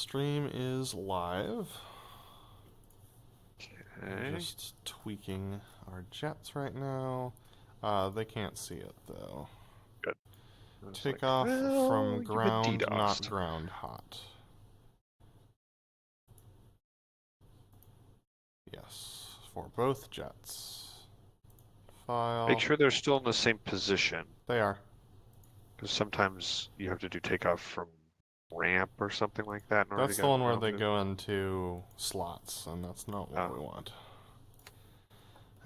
Stream is live. Okay. I'm just tweaking our jets right now. They can't see it though. Good. I was Take like, off well, from you've been ground, not DDoSed. ground hot. Yes, for both jets. Make File. sure they're still in the same position, They are. because sometimes you have to do takeoff from ramp or something like that in order to That's the get one them where they mounted. go into slots, and that's not what we Oh, want.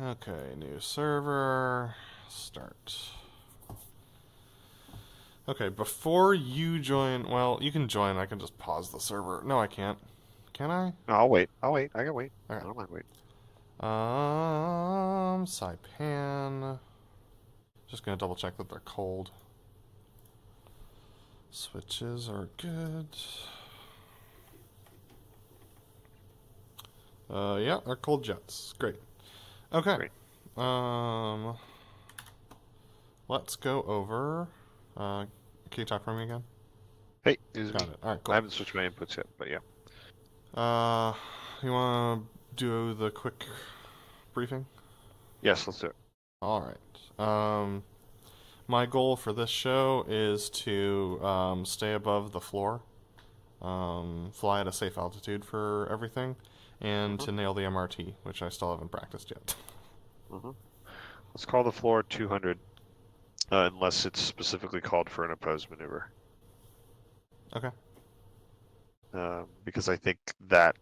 Okay, new server. Start. Okay, before you join, well, you can join. I can just pause the server. No, I can't. Can I? no, I'll wait. I'll wait. I can wait. I Okay. don't mind waiting. Saipan. Just gonna double check that they're cold. Switches are good. Yeah, they're cold jets. Great. Okay. Great. Let's go over. Can you talk for me again? Hey, this is Got me. it. All right, I cool. haven't switched my inputs yet, but yeah. You want to do the quick briefing? Yes, let's do it. All right. My goal for this show is to stay above the floor, fly at a safe altitude for everything, and Mm-hmm. to nail the MRT, which I still haven't practiced yet. Mm-hmm. Let's call the floor 200, unless it's specifically called for an opposed maneuver. Okay. Because I think that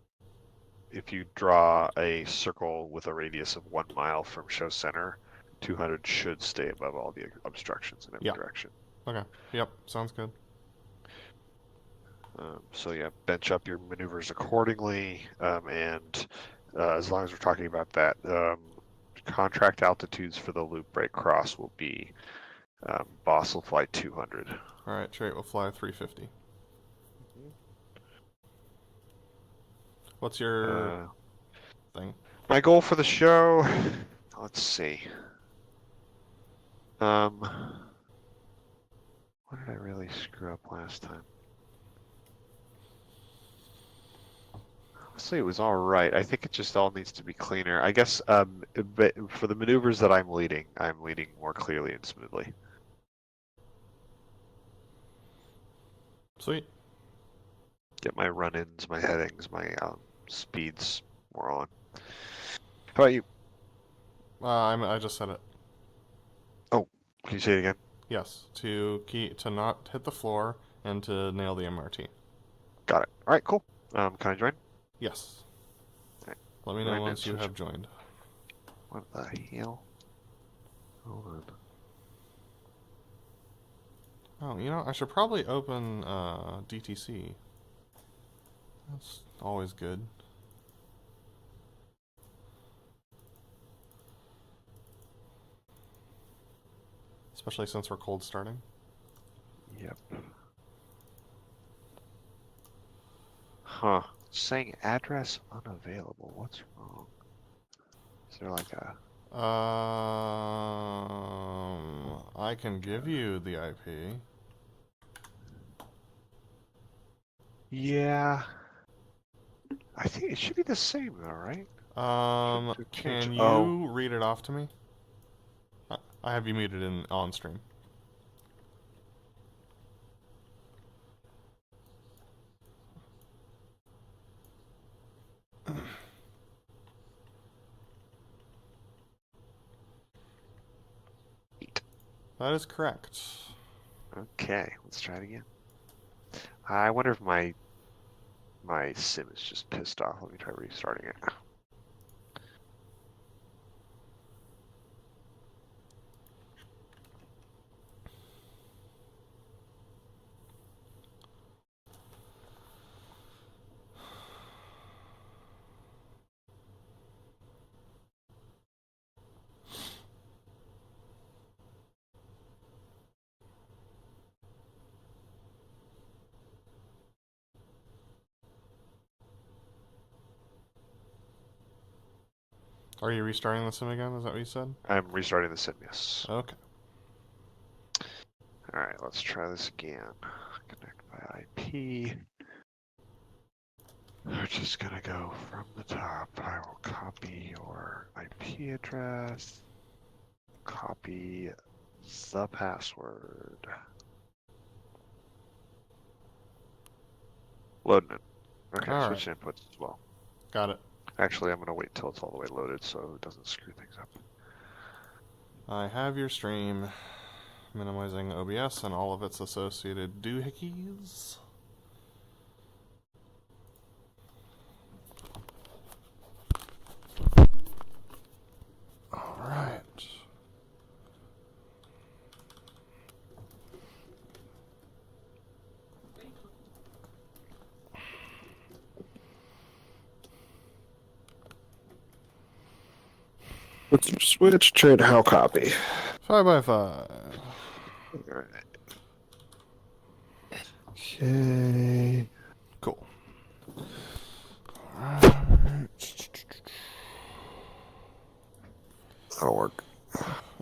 if you draw a circle with a radius of 1 mile from show center, 200 should stay above all the obstructions in every Yeah. direction. Okay. Yep. Sounds good. So yeah, bench up your maneuvers accordingly, and as long as we're talking about that, contract altitudes for the loop break cross will be boss will fly 200. All right. Chariot will fly 350. What's your thing? My goal for the show, let's see. What did I really screw up last time? Honestly, it was all right. I think it just all needs to be cleaner. I guess but for the maneuvers that I'm leading more clearly and smoothly. Sweet. Get my run-ins, my headings, my speeds more on. How about you? I just said it. Oh, can you say it again? Yes. To not hit the floor and to nail the MRT. Got it. All right, cool. Can I join? Yes. Okay. Let me know Join once you switch. have joined. What the hell? Hold on. Oh, I should probably open DTC. That's always good. Especially since we're cold starting. Yep. Huh. Saying address unavailable. What's wrong? Is there like a... I can give you the IP. Yeah. I think it should be the same though, right? Can Oh, you read it off to me? I have you muted in on stream. That is correct. okay. Let's try it again. I wonder if my sim is just pissed off. Let me try restarting it. Are you restarting the sim again? Is that what you said? I'm restarting the sim, yes. Okay. All right, let's try this again. Connect by IP. We're just gonna go from the top. I will copy your IP address, copy the password. Loading it. Okay, All right. switch inputs as well. Got it. Actually, I'm gonna wait until it's all the way loaded so it doesn't screw things up. I have your stream, minimizing OBS and all of its associated doohickeys. All right. Let's switch trade how copy. 5x5. All right. Okay. Cool. That'll work.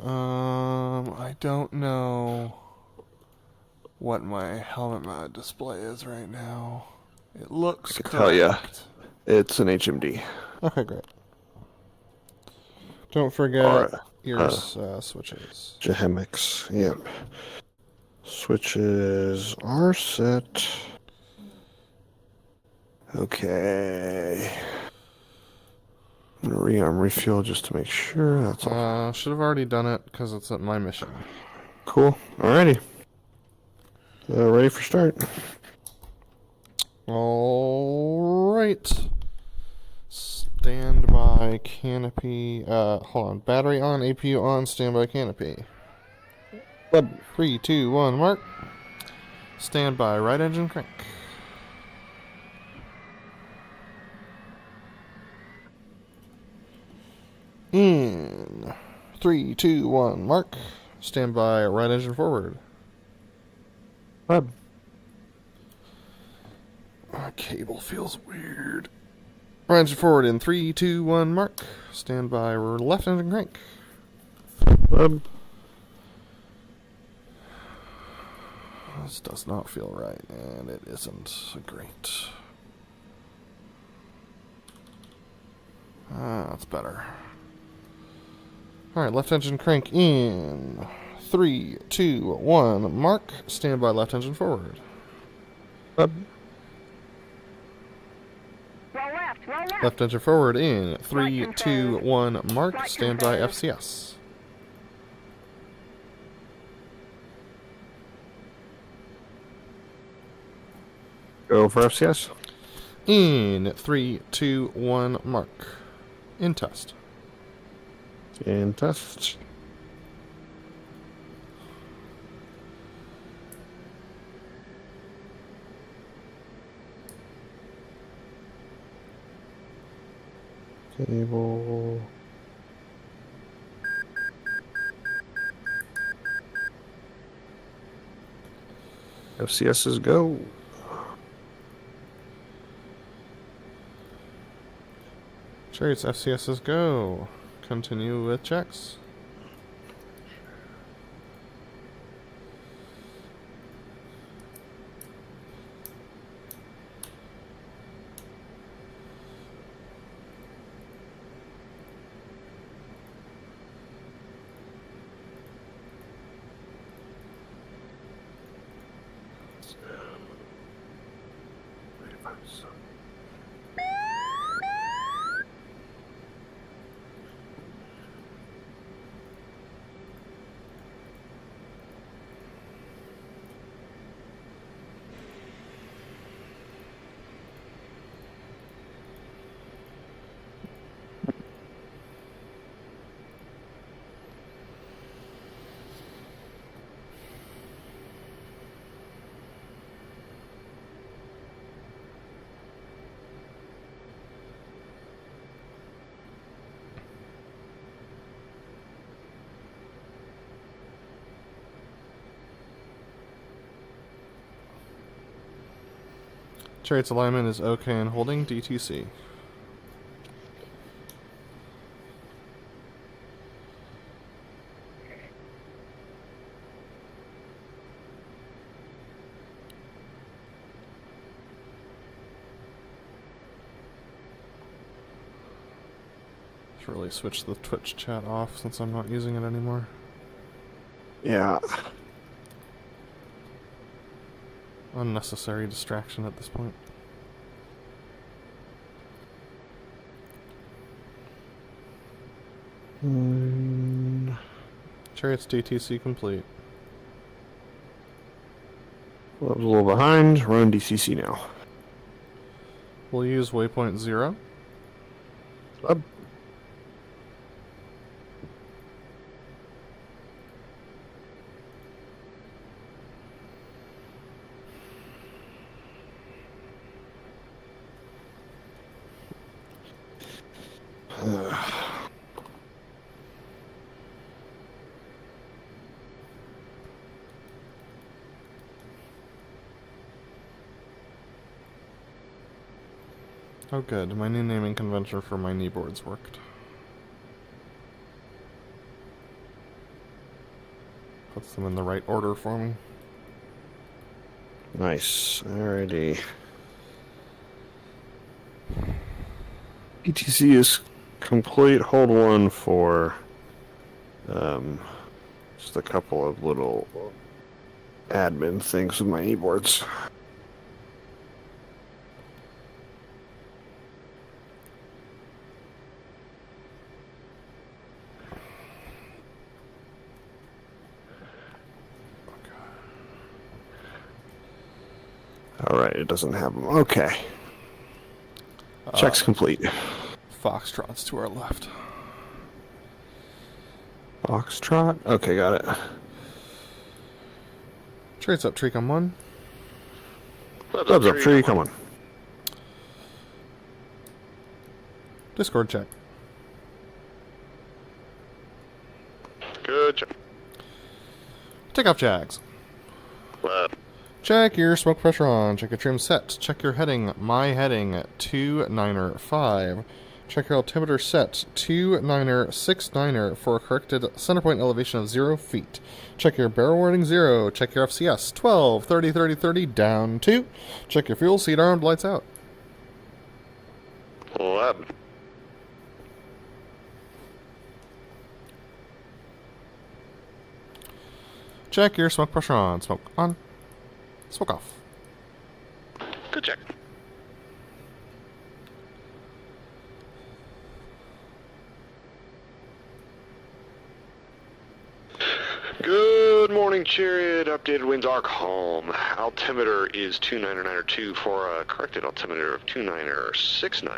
I don't know what my helmet mounted display is right now. It looks I can correct. tell ya. It's an HMD. Okay, great. Don't forget Alright. your switches. Jahemix. Yep. Switches are set. Okay. I'm gonna rearm refuel just to make sure. That's all. Should have already done it because it's at my mission. Cool. Alrighty. Ready for start. All right. Standby canopy. Hold on. Battery on, APU on, standby canopy. 3, 2, 1, mark. Standby right engine crank. In 3, 2, 1, mark. Standby right engine forward. Web. My cable feels weird. Right engine forward in 3, 2, 1, mark. Standby left engine crank. Web. This does not feel right, and it isn't great. That's better. Alright, left engine crank in 3, 2, 1, mark. Standby left engine forward. Web. Roll left, roll left. Left engine forward in 3, 2, 1, mark. Standby FCS. Go for FCS. In 3, 2, 1, mark. In test. And test. Cable. FCS's go. Chariots FCS's go. Continue with checks. Chariot's alignment is OK and holding DTC. should really switch the Twitch chat off since I'm not using it anymore. Yeah. Unnecessary distraction at this point. Chariot's DTC complete. Well, I was a little behind. Run DCC now. We'll use waypoint 0. Up. Oh good, my new naming convention for my kneeboards worked. Puts them in the right order for me. Nice. Alrighty. ETC is complete. Hold one for just a couple of little admin things with my keyboards. Alright, it doesn't have them. Okay. Check's complete. Foxtrot's to our left. Foxtrot? Okay, got it. Trades up, Tree, come 1. Thumbs up, tree, come on. Discord check. Good job. Take off Jags. Left. Check your smoke pressure on. Check your trim set. Check your heading. My heading 295. Check your altimeter set 2969 for a corrected center point elevation of 0 feet. Check your barrel warning 0. Check your FCS 12 30 30 30 down 2. Check your fuel, seat armed, lights out. Left. Check your smoke pressure on. Smoke on. Smoke off. Good check. Good morning, Chariot. Updated winds are calm. Altimeter is 299.2 for a corrected altimeter of 2969.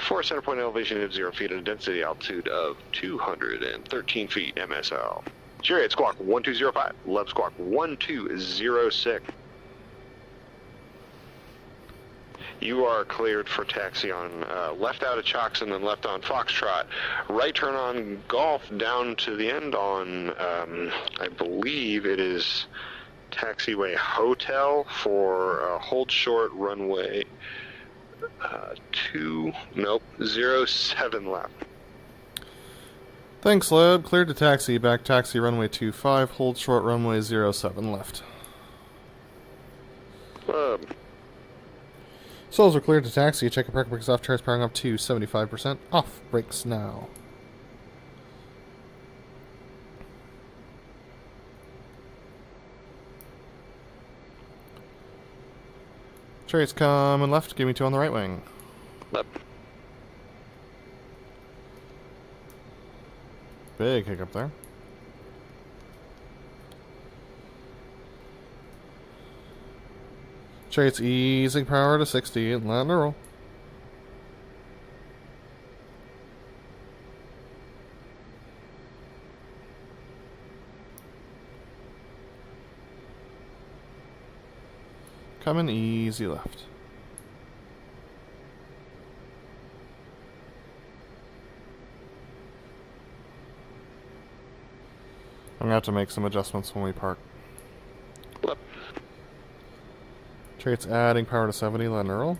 For a center point elevation of 0 feet and a density altitude of 213 feet MSL. Chariot squawk 1205. Left squawk 1206. You are cleared for taxi on left out of Chocks and then left on Foxtrot. Right turn on Golf down to the end on, I believe it is Taxiway Hotel for hold short runway 07 left. Thanks, Leb. Cleared to taxi. Back taxi runway 25. Hold short runway 07 left. Souls are cleared to taxi. Check your parking brakes off. Tires powering up to 75%. Off. Brakes now. Chariots coming left. Give me 2 on the right wing. Left. Big hiccup there. Chariots easing power to 60 and letting it roll. Coming easy left. I'm gonna have to make some adjustments when we park. Left. Chariots adding power to 70, letting it roll.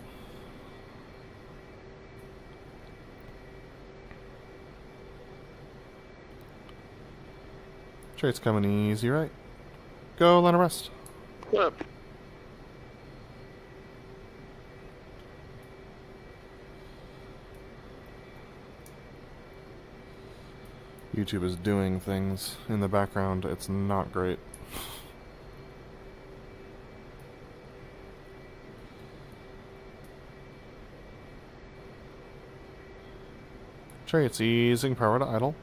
Chariots coming easy right. Go, let it rest. Left. YouTube is doing things in the background. It's not great. Chariot's easing power to idle.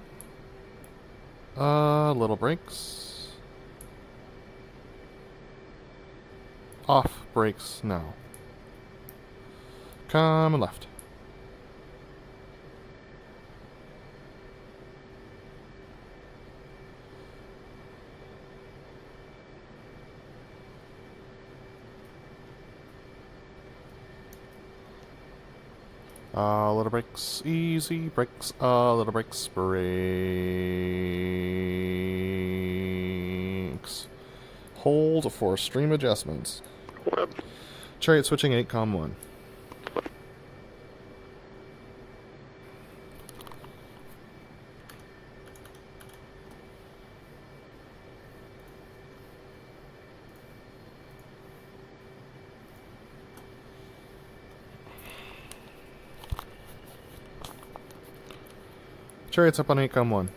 Little brakes. Off brakes now. Come and left. Little brakes, easy brakes, little brakes, brakes. Hold for stream adjustments. Web. Chariot switching 8.1. Chariot's up on 8.1.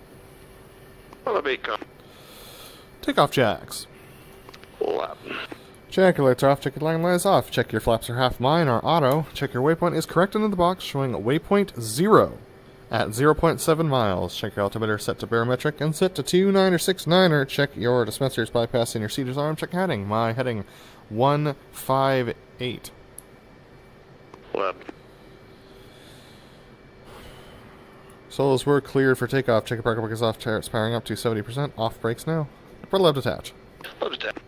Takeoff jacks. Lab. Check your lights are off, check your line lights off. Check your flaps are half mine or auto. Check your waypoint is correct into the box, showing waypoint 0 at 0.7 miles. Check your altimeter set to barometric and set to 29 or 69er. Check your dispensers bypassing your seater's arm. Check heading. My heading 158. Lab. Solos were cleared for takeoff. Check your parking brake is off. Chariot's powering up to 70%. Off brakes now. BrotherLeb detach. Load attack.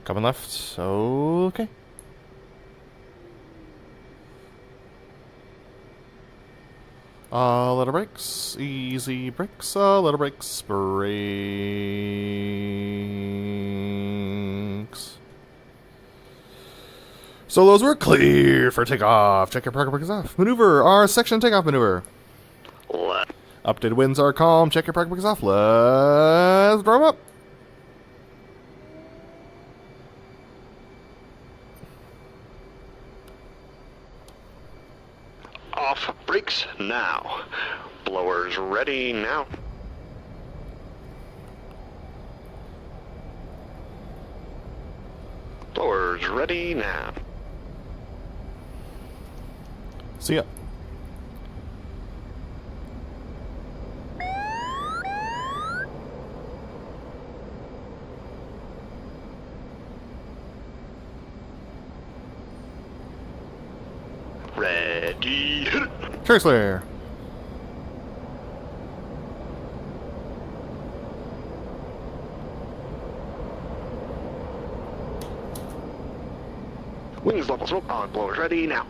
Coming left. Okay. Little brakes, easy brakes, little brakes, brakes. Solos were clear for takeoff. Check your parking brake is off. Maneuver, our section takeoff maneuver. Lab. Updated winds are calm. Check your parking brake is off. Let's draw 'em up. Off brakes now. Blowers ready now. Blowers ready now. See ya. Ready. Hit it. Trace layer. Wings level smoke on. Blowers ready now.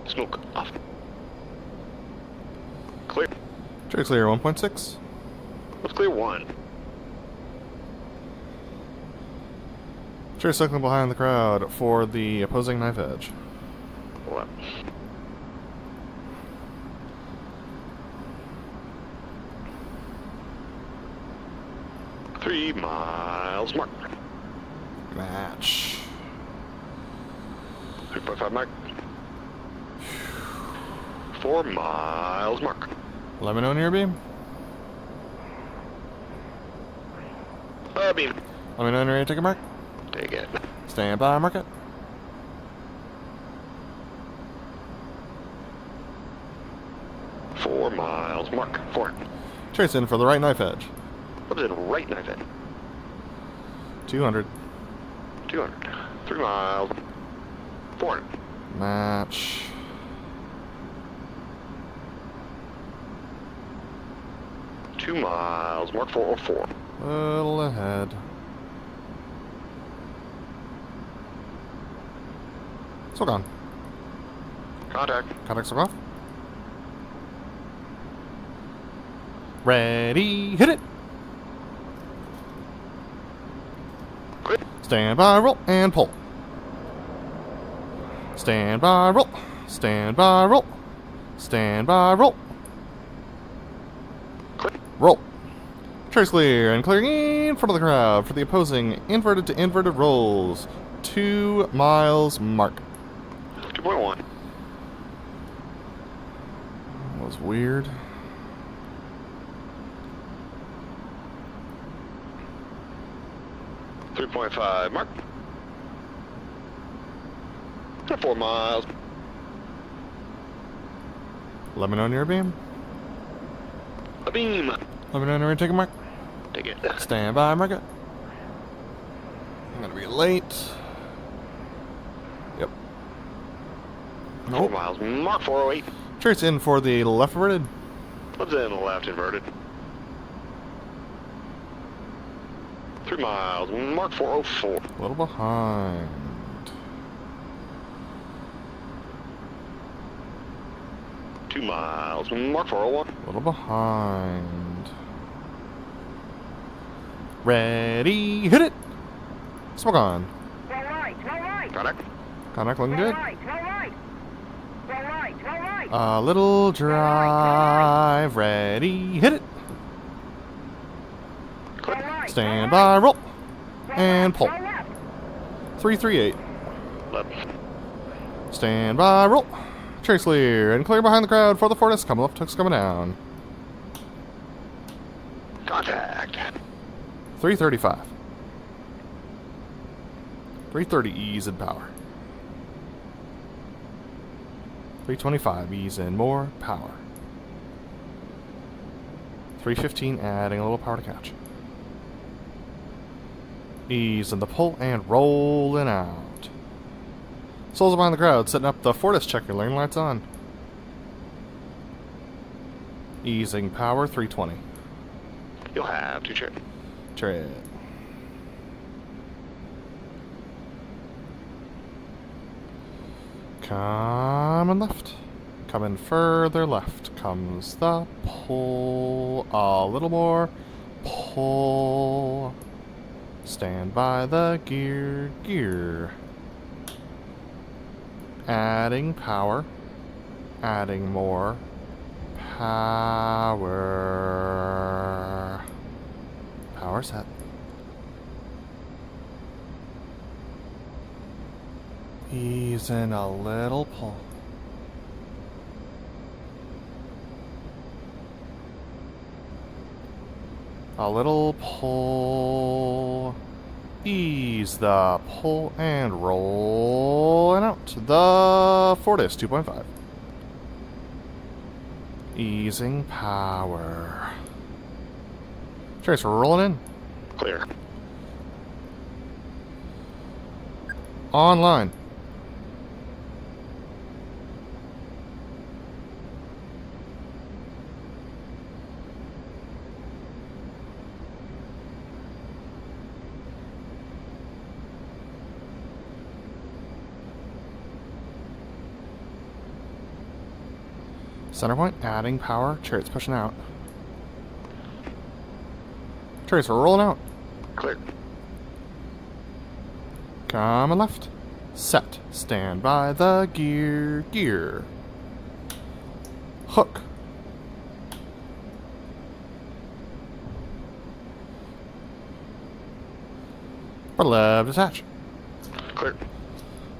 Smoke off. Clear. Trace layer 1.6. Let's clear one. Trace cycling behind the crowd for the opposing knife edge. Left. Three miles mark. Match. 3.5 mark. 4 miles mark. Let me know near beam. Beam. Let me know when you're ready to take a mark. Take it. Stand by, mark it. Four miles mark. 4. Trace in for the right knife edge. What is it? Right knife in. 200. 200. 3 miles. 400. Match. Two miles. Mark 404. Little ahead. Still gone. Contact. Contacts are off. Ready, hit it! Stand by, roll, and pull. Stand by, roll. Stand by, roll. Stand by, roll. Roll. Trace clear and clearing in front of the crowd for the opposing inverted to inverted rolls. 2 miles mark. 2.1. That was weird. .5 mark. 4 miles. Let me know when you're beam. A beam. Let me know when you're taking mark. Take it. Stand by, mark it. I'm gonna be late. Yep. 4 Nope. miles. Mark 408. Trace in for the left inverted. What's in the left inverted? 3 miles. Mark 404. A little behind. Two miles. Mark 401. A little behind. Ready, hit it! Smoke on. Roll right, roll right. Contact. Contact looking Roll good. right, roll right. Roll right, roll right. A little drive. Ready, hit it! Roll right, Stand roll by, roll. right. And pull. Roll left. 338. Left. Stand by, roll. Trace clear and clear behind the crowd for the Fortis. Coming left, hook's coming down. Contact. 335. 330 ease and power. 325 ease and more power. 315 adding a little power to catch. Ease in the pull and rolling out. Souls behind the crowd, setting up the Fortis checker, lane lights on. Easing power, 320. You'll have to check. Tread. Coming left. Coming further left comes the pull. A little more. Pull. Stand by the gear. Adding power. Adding more power. Power set. Ease in a little pull. A little pull. Ease the pull and roll and out. The Fortis 2.5. Easing power. Trace, we're rolling in. Clear. Online. Center point, adding power. Chariot's pushing out. Trace, we're rolling out. Clear. Coming left. Set. Stand by the gear. Hook. BrotherLeb, detach. Clear.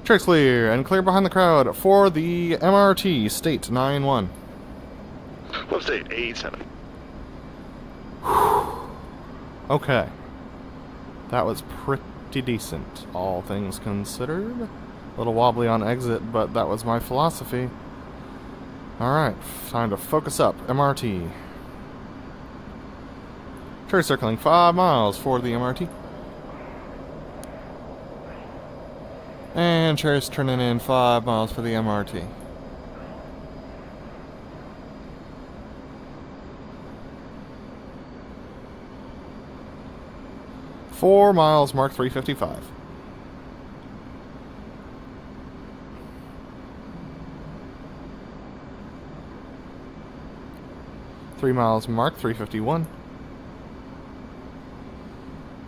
Trace clear and clear behind the crowd for the MRT State 9-1. Left state 87. Okay. That was pretty decent, all things considered. A little wobbly on exit, but that was my philosophy. Alright, time to focus up. MRT. Trace circling 5 miles for the MRT. And Trace turning in 5 miles for the MRT. Four miles, mark 355. Three miles, mark 351.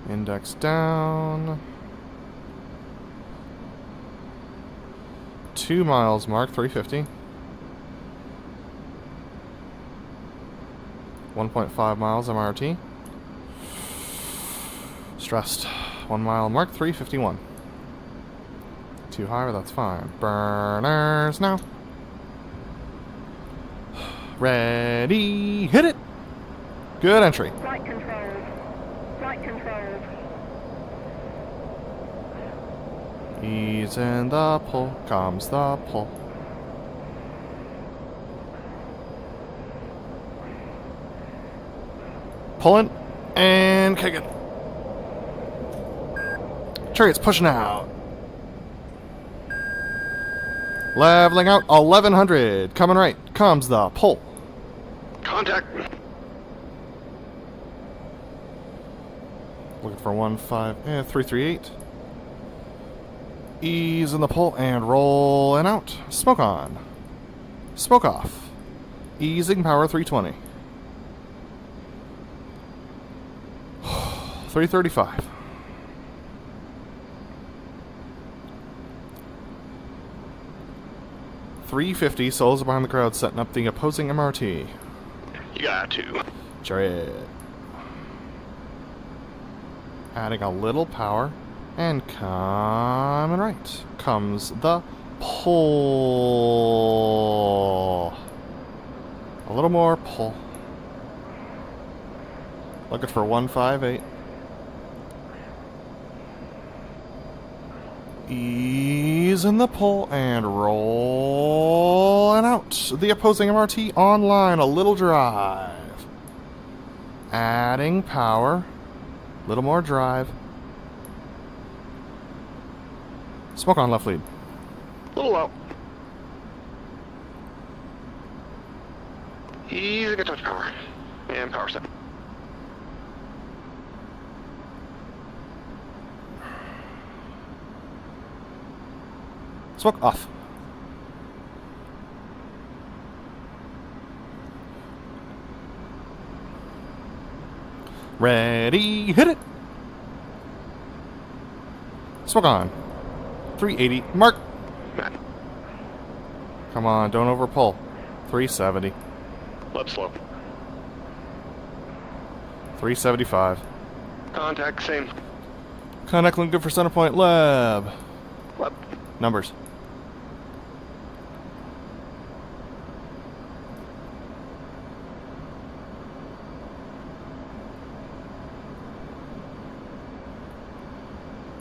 Index down. 2 miles mark, 350. 1.5 miles MRT. Stressed. 1 mile mark, 351. Too high, but that's fine. Burners now. Ready, hit it! Good entry. Flight controls. Flight controls. Ease in the pull, comes the pull. Pulling and kicking. Chariot's pushing out. Leveling out 1100. Coming right. Comes the pull. Contact. Looking for 338. Ease in the pull and roll and out. Smoke on. Smoke off. Easing power 320. 335. .350, souls are behind the crowd, setting up the opposing MRT. You got to. Chariot. Adding a little power. And coming right. Comes the pull. A little more pull. Looking for 158. Ease in the pull and roll and out. The opposing MRT online. A little drive. Adding power. Little more drive. Smoke on left lead. Little low. Easy to touch power. And power set. Smoke off. Ready, hit it. Smoke on. 380, mark. Come on, don't overpull. 370. Leb slow. 375. Contact, same. Contact link good for center point, lab. Leb. Numbers.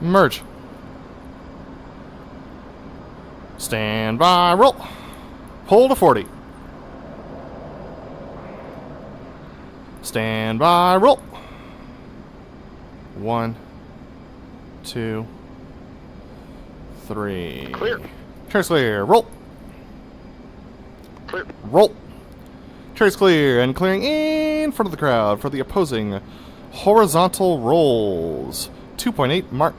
Merge. Stand by, roll. Pull to 40. Stand by, roll. 1, 2, 3. Clear. Chair's clear. Roll. Clear. Roll. Chair's clear and clearing in front of the crowd for the opposing horizontal rolls. 2.8 mark.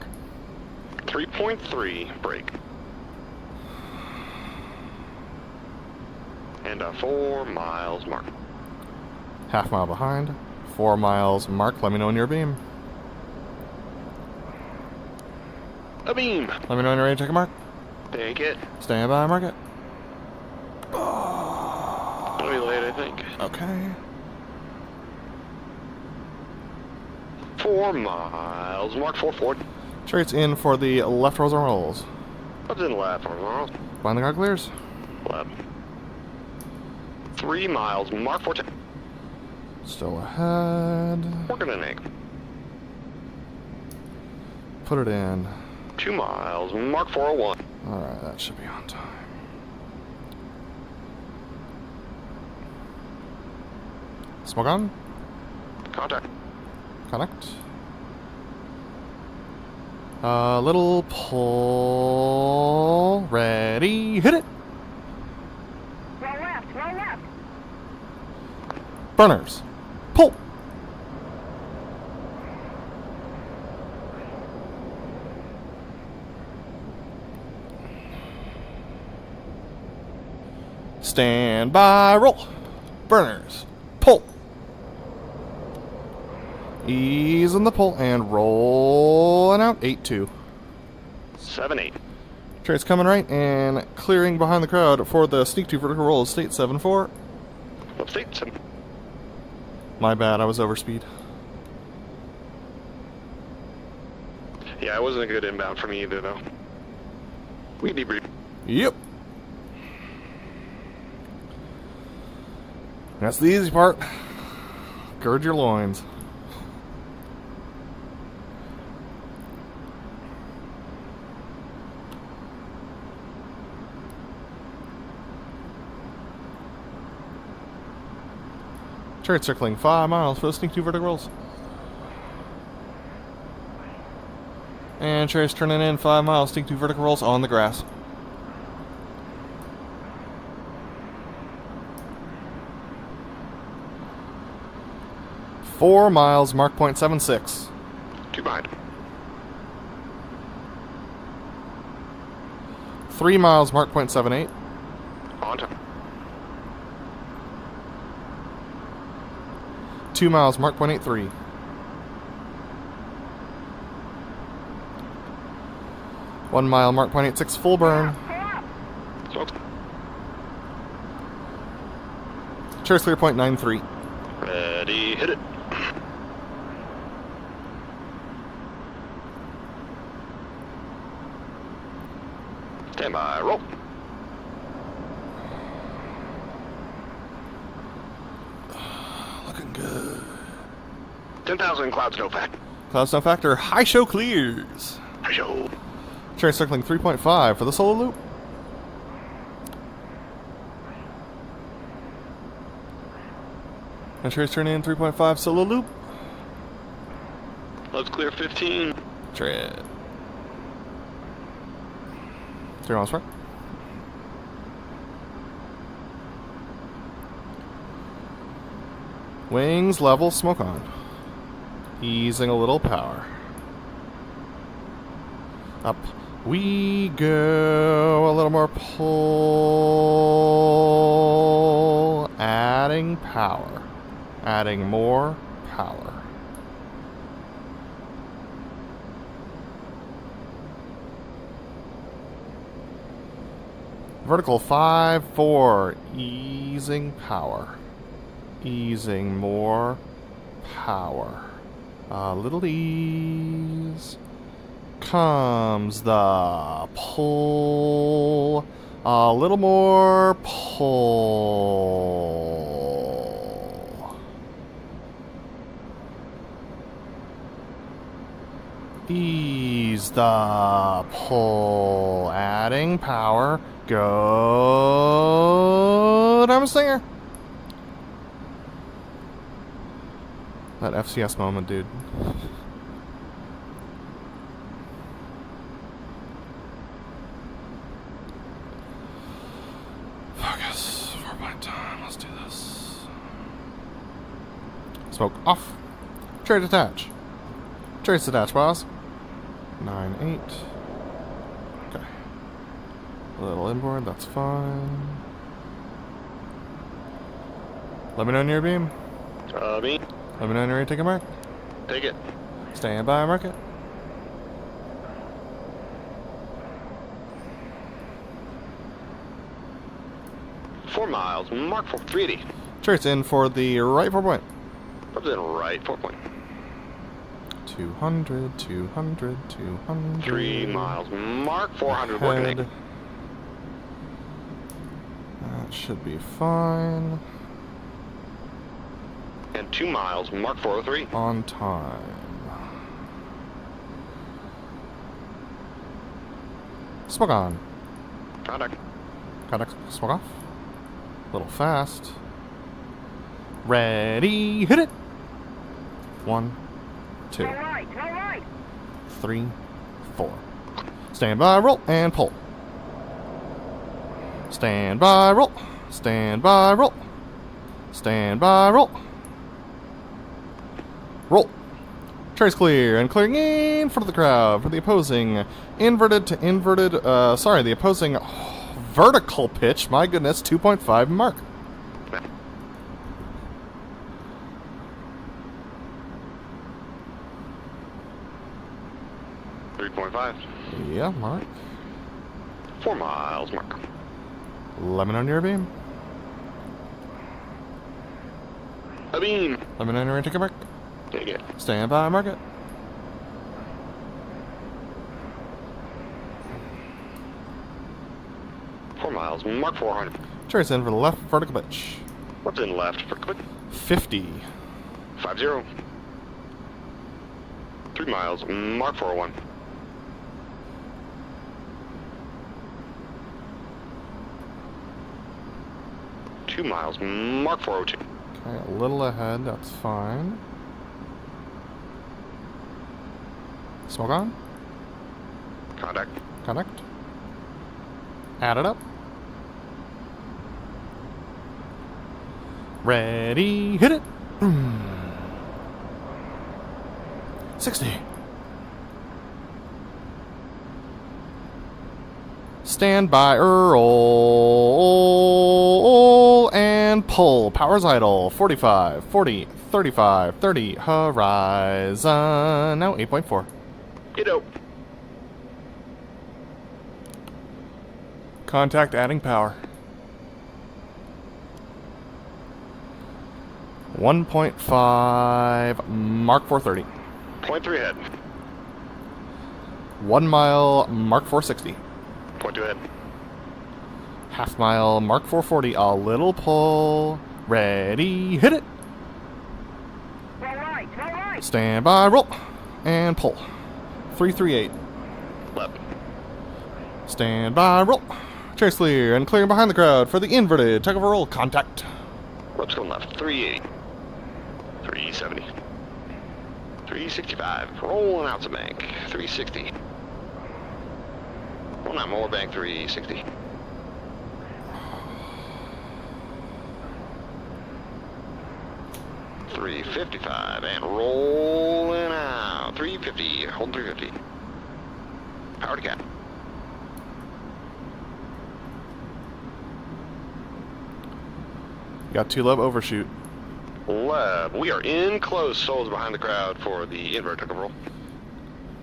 3.3 break. And a 4 miles mark. Half mile behind. 4 miles mark. Let me know when you're beam. A beam. Let me know when you're ready to take a mark. Take it. Stand by, mark it. I'll be late, I think. Okay. 4 miles mark. 440. Chariot's in for the left rolls and rolls. What's in left? Miles. Behind the guard clears. Left. 3 miles mark. 410. Still ahead. Working an egg. Put it in. 2 miles mark. 401. Alright, that should be on time. Smoke on. Contact. Connect. Little pull. Ready. Hit it. Roll left. Roll left. Burners. Pull. Stand by. Roll. Burners. Pull. Ease on the pull and roll and out. 8-2. 7-8. Chariots coming right and clearing behind the crowd for the sneak 2 vertical roll, state 7-4. Upstate 7. My bad, I was over speed. Yeah, it wasn't a good inbound for me either, though. We debrief. Yep. That's the easy part. Gird your loins. Chariot circling 5 miles for the sneak 2 vertical rolls. And Chariot's turning in 5 miles, sneak 2 vertical rolls on the grass. Four miles, mark point 76. 2 behind. 3 miles, mark point 78. On time. 2 miles, mark point 83. 1 mile, mark point 86, full burn. Smokes. Chariot's clear point 93. Ready, hit it. Stand by, roll. Looking good. 10,000 clouds, no fact. Clouds no factor, high show clears. Show. Chariot circling 3.5 for the solo loop. And Chariot's turning in 3.5 solo loop. Let's clear 15. Chariot. 3 miles front. Wings level, smoke on. Easing a little power. Up we go. A little more pull. Adding power. Adding more power. Vertical 5-4. Easing power. Easing more power. A little ease. Comes the pull. A little more pull. Ease the pull. Adding power. Go. I'm a singer. That FCS moment, dude. Focus. 4 point time. Let's do this. Smoke off. Chariot attach. Chariot's attach, boss. 9-8. Okay. A little inboard, that's fine. Let me know when you're beam. Me. Let me know when you're ready to take a mark. Take it. Stand by, mark it. Four miles, mark for 380. Chariot's in for the right 4 point. Represent right, 4 point. 200, 200, 200. 3 miles, mark 400, working Head. it. That should be fine. And 2 miles, mark 403. On time. Smoke on. Contact. Contact, smoke off. A little fast. Ready, hit it. 1, 2, No right, no right. 3, 4. Stand by, roll, and pull. Stand by, roll. Stand by, roll. Stand by, roll. Roll. Trace clear and clearing in front of the crowd for the opposing inverted to inverted, the opposing vertical pitch, my goodness, 2.5 mark. .5. Yeah, mark. 4 miles, mark. Let me know on your beam. A beam. Let me know on your ticket mark. Take it. Stand by, mark it. Miles, mark 400. Chariot's in for the left, vertical pitch. What's in left for click? 50. 50. 3 miles, mark 401. Two miles, mark 402. Okay, a little ahead, that's fine. Smoke on. Contact. Connect. Add it up. Ready, hit it. 60. Stand by, roll, and pull. Power's idle. 45, 40, 35, 30. Horizon. Now 8.4. Ditto. Contact adding power. 1.5, mark 430. 0.3 ahead. 1 mile, mark 460. 0.2 ahead. Half mile, mark 440. A little pull. Ready, hit it. Roll right, roll right. Stand by, roll, and pull. 338. Left. Stand by, roll. Chase clear, and clear behind the crowd for the inverted tug of a roll. Contact. Left's going left. 380. 370. 365. Rolling out to bank. 360. Rolling out more bank. 360. $355 and rolling out. 350. Holding 350. Power to cap. Got 2 lub overshoot. Leb. We are in close. Souls behind the crowd for the invert tuck roll.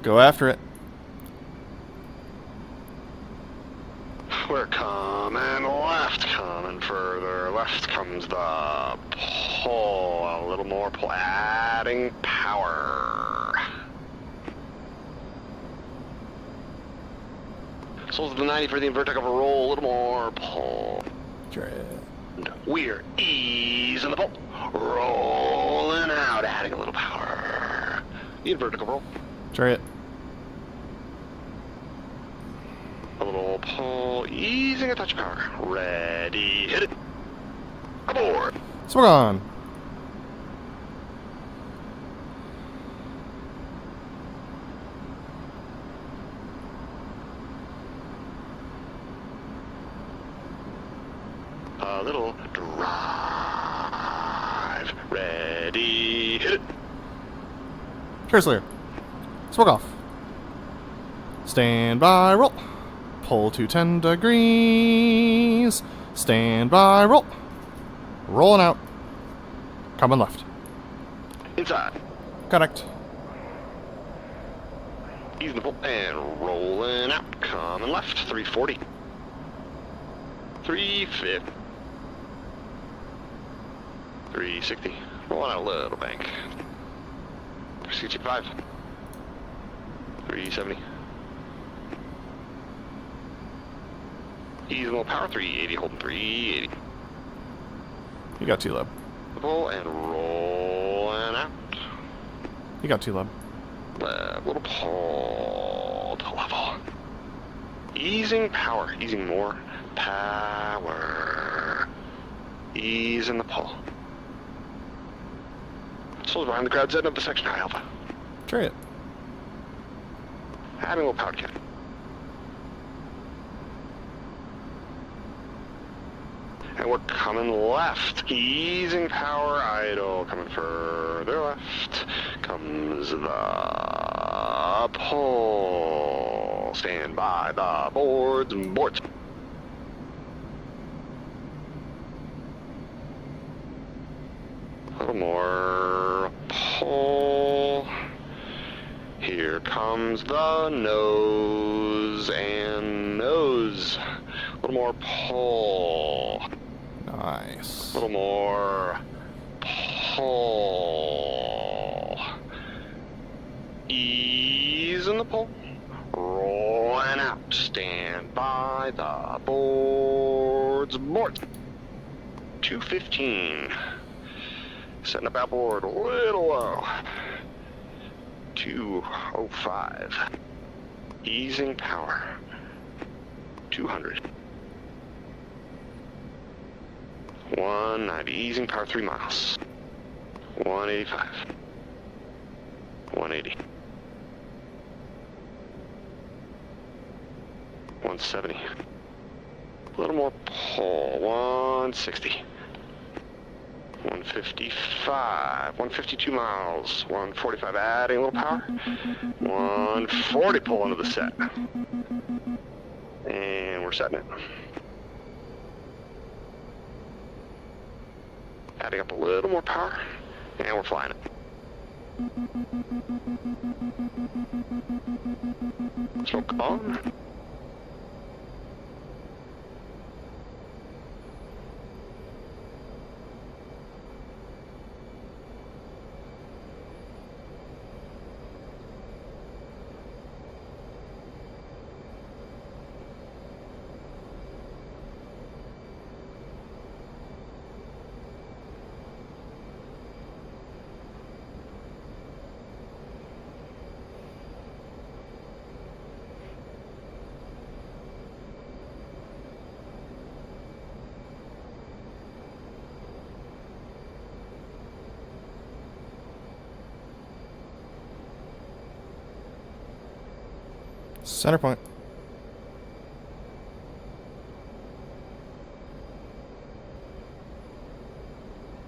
Go after it. We're coming left, coming further. Left comes the pull. A little more pull. Adding power. Souls to the 90 for the invert tuck of a roll. A little more pull. Chariot. We're easing the pull. Rolling out, adding a little power. The invert tuck of a roll. Chariot. A little pull, easing a touch of power. Ready, hit it. Aboard. Smoke on. A little drive. Ready, hit it. Chariot's clear. Smoke off. Stand by, roll. Pull to 10 degrees. Stand by, roll. Rolling out. Coming left. Inside. Connect. Easing the pull and rolling out. Coming left. 340. 350. 360. Rolling out a little bank. 365. 370. Easing a little power. 380. Holding 380. You got 2 lub. Pull and rolling out. You got 2 lub. Left, little pull to level. Easing power. Easing more power. Easing the pull. Souls behind the crowd, setting up the section high alpha. Chariot. Adding a little power kit. And we're coming left. Easing power idle. Coming further left. Comes the pull. Stand by the boards and boards. A little more pull. Here comes the nose and nose. A little more pull. Nice. A little more pull. Ease in the pull. Rolling out. Stand by the boards. Boards. 215. Setting up outboard a little low. 205. Easing power. 200. 190. Easing power 3 miles. 185. 180. 170. A little more pull. 160. 155. 152 miles. 145. Adding a little power. 140 pull into the set. And we're setting it. Adding up a little more power. And we're flying it. Smoke on. Center point.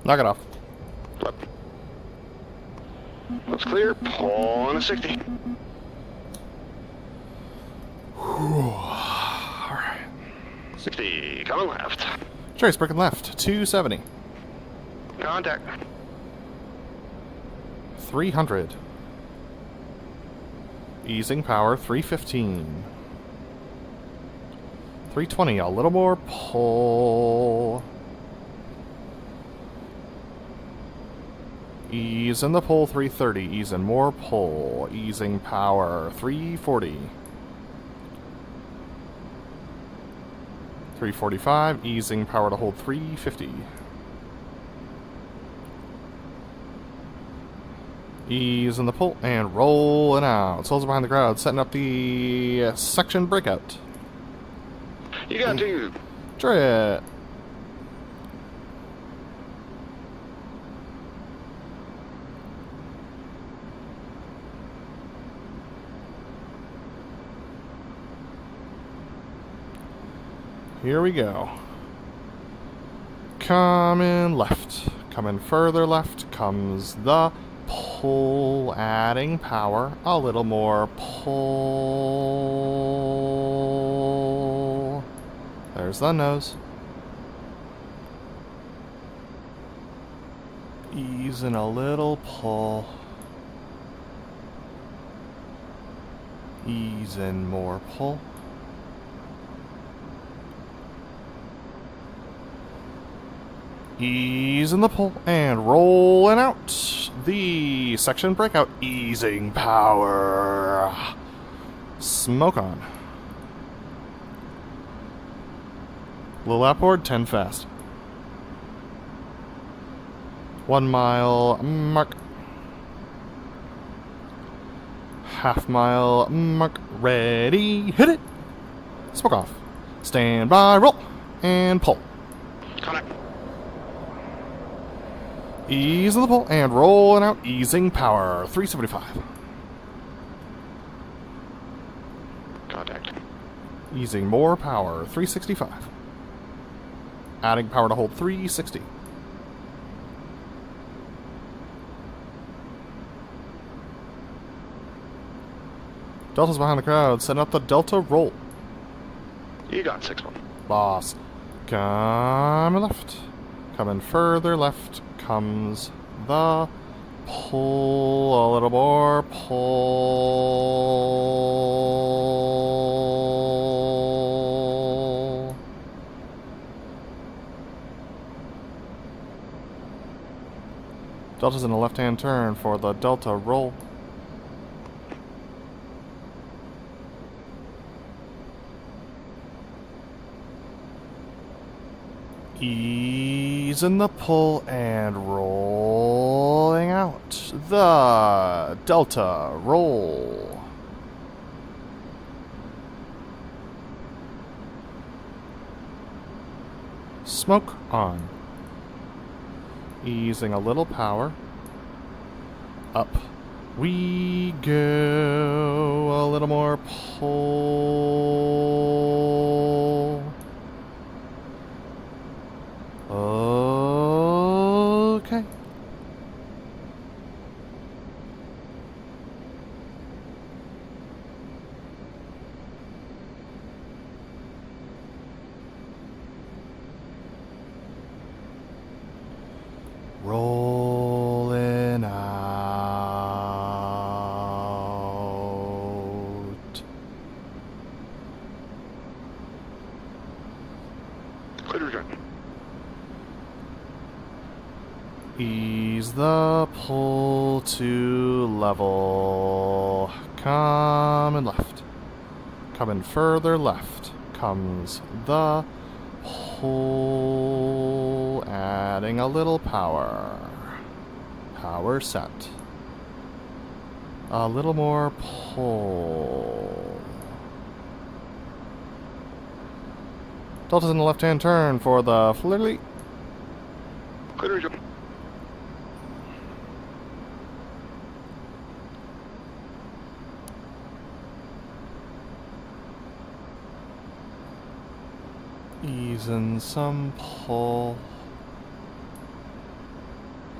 Knock it off. Flip. Looks clear. Pull on a 60. Alright. 60. Coming left. Trace breaking left. 270. Contact. 300. Easing power 315. 320. A little more pull. Ease in the pull 330. Ease in more pull. Easing power 340. 345. Easing power to hold 350. Ease in the pull and rolling out. Souls are behind the crowd, setting up the section breakout. You got to. Chariot. Here we go. Coming left. Coming further left comes the pull, adding power, a little more pull. There's the nose. Easing a little pull. Easing more pull. Easing the pull and rolling out the section breakout. Easing power. Smoke on. Little outboard, 10 fast. 1 mile mark. Half mile mark. Ready, hit it. Smoke off. Stand by, roll, and pull. Connect. Ease in the pull and rolling out, easing power, 375. Contact. Easing more power, 365. Adding power to hold, 360. Delta's behind the crowd, setting up the Delta roll. You got 6-1. Boss. Coming left. Coming further left comes the pull, a little more pull. Delta's in a left-hand turn for the Delta roll. Ease in the pull and rolling out. The Delta roll. Smoke on. Easing a little power. Up we go. A little more pull. Okay. Rolling out. Clear to return. Ease the pull to level. Coming left. Coming further left comes the pull. Adding a little power. Power set. A little more pull. Delta's in the left-hand turn for the flirty. Clear to return. Easing some pull.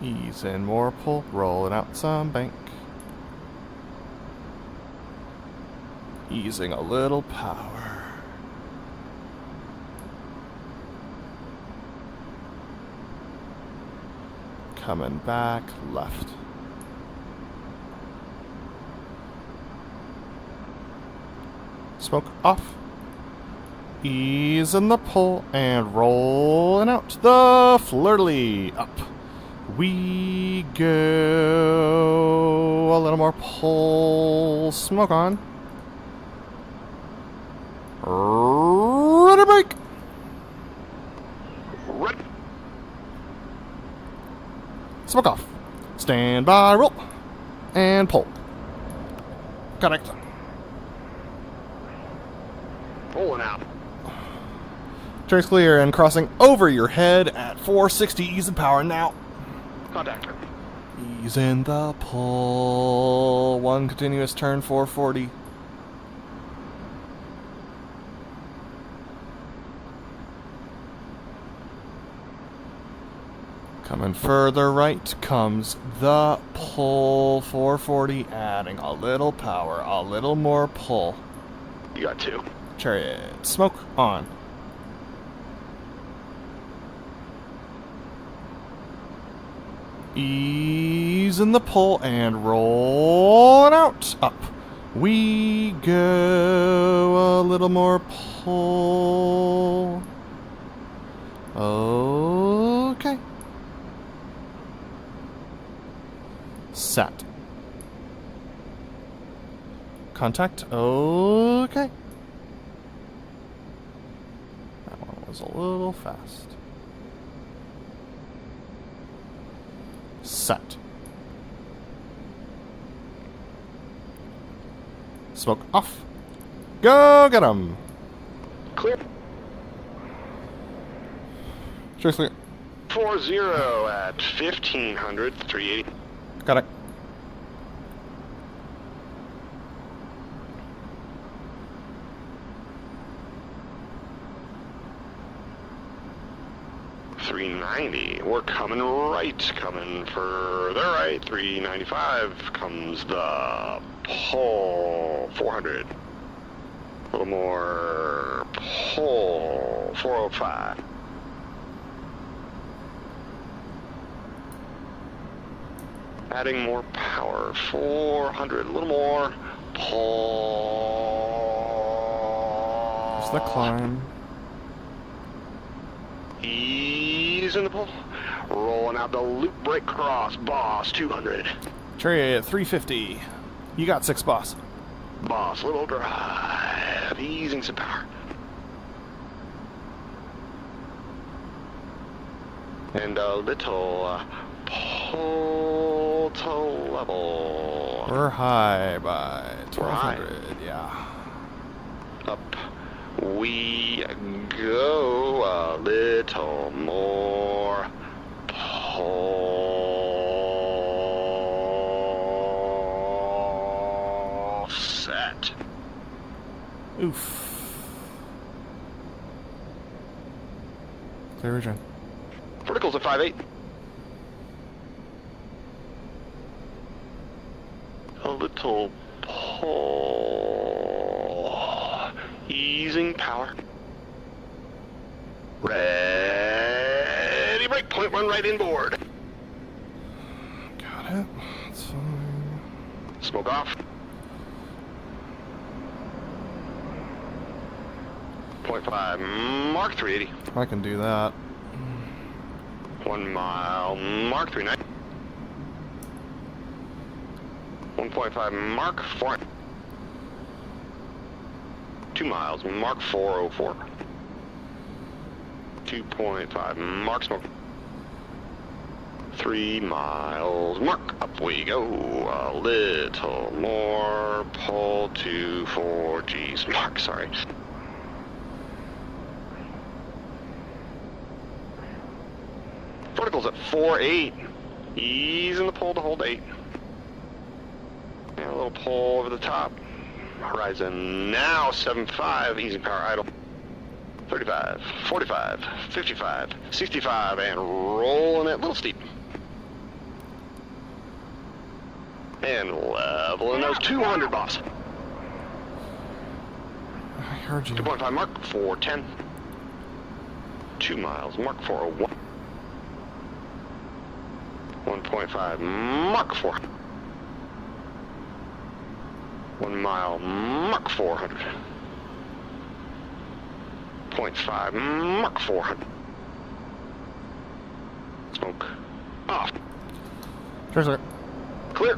Easing more pull. Rolling out some bank. Easing a little power. Coming back left. Smoke off. Ease in the pull and rolling out. The flirty up. We go. A little more pull. Smoke on. Rudder brake. Red. Smoke off. Stand by, roll. And pull. Connect. Rolling out. Trace clear and crossing over your head at 460. Ease in power now. Contact. Ease in the pull. One continuous turn, 440. Coming further right comes the pull, 440, adding a little power, a little more pull. You got two. Chariot, smoke on. Ease in the pull and rolling out. Up we go. A little more pull. Okay. Set. Contact. Okay. That one was a little fast. Set. Smoke off. Go get 'em. Clear. Trace clear. 40 at 1500, 380. Got it. $390. We're coming right, coming further right. $395 comes the pull. 400. A little more pull. 405. Adding more power. 400, a little more. Pull. It's the climb. Ease in the pull. Rolling out the loop brake cross. Boss, 200. Chariot, 350. You got 6, boss. Boss, little drive. Easing some power. And a little pull to level. We're high by We're high. 1200, yeah. Up we go. A little more pull. Set. Oof. Clear return. Verticals at 5.8. A little pull. Easing power. Ready, brake, point one right inboard. Got it. That's fine. Smoke off. .5, Mark 380. I can do that. 1 mile, Mark 390. 1.5, Mark 4. 2 miles, Mark 404. 2.5, Mark smoke. 3 miles, Mark. Up we go. A little more. Pull to 4G's. Mark, sorry. Verticals at 4.8. Ease in the pull to hold 8. And a little pull over the top. Ryzen now 7.5. Easing power idle. 35, 45, 55, 65, and rolling it. Little steep. And leveling those 200, boss. I heard you. 2.5 Mark 410. 2 miles, Mark 401. 1.5 Mark 4. 1 mile, Mark 400. 0.5 Mark 400. Smoke off. Sure, sir. Clear.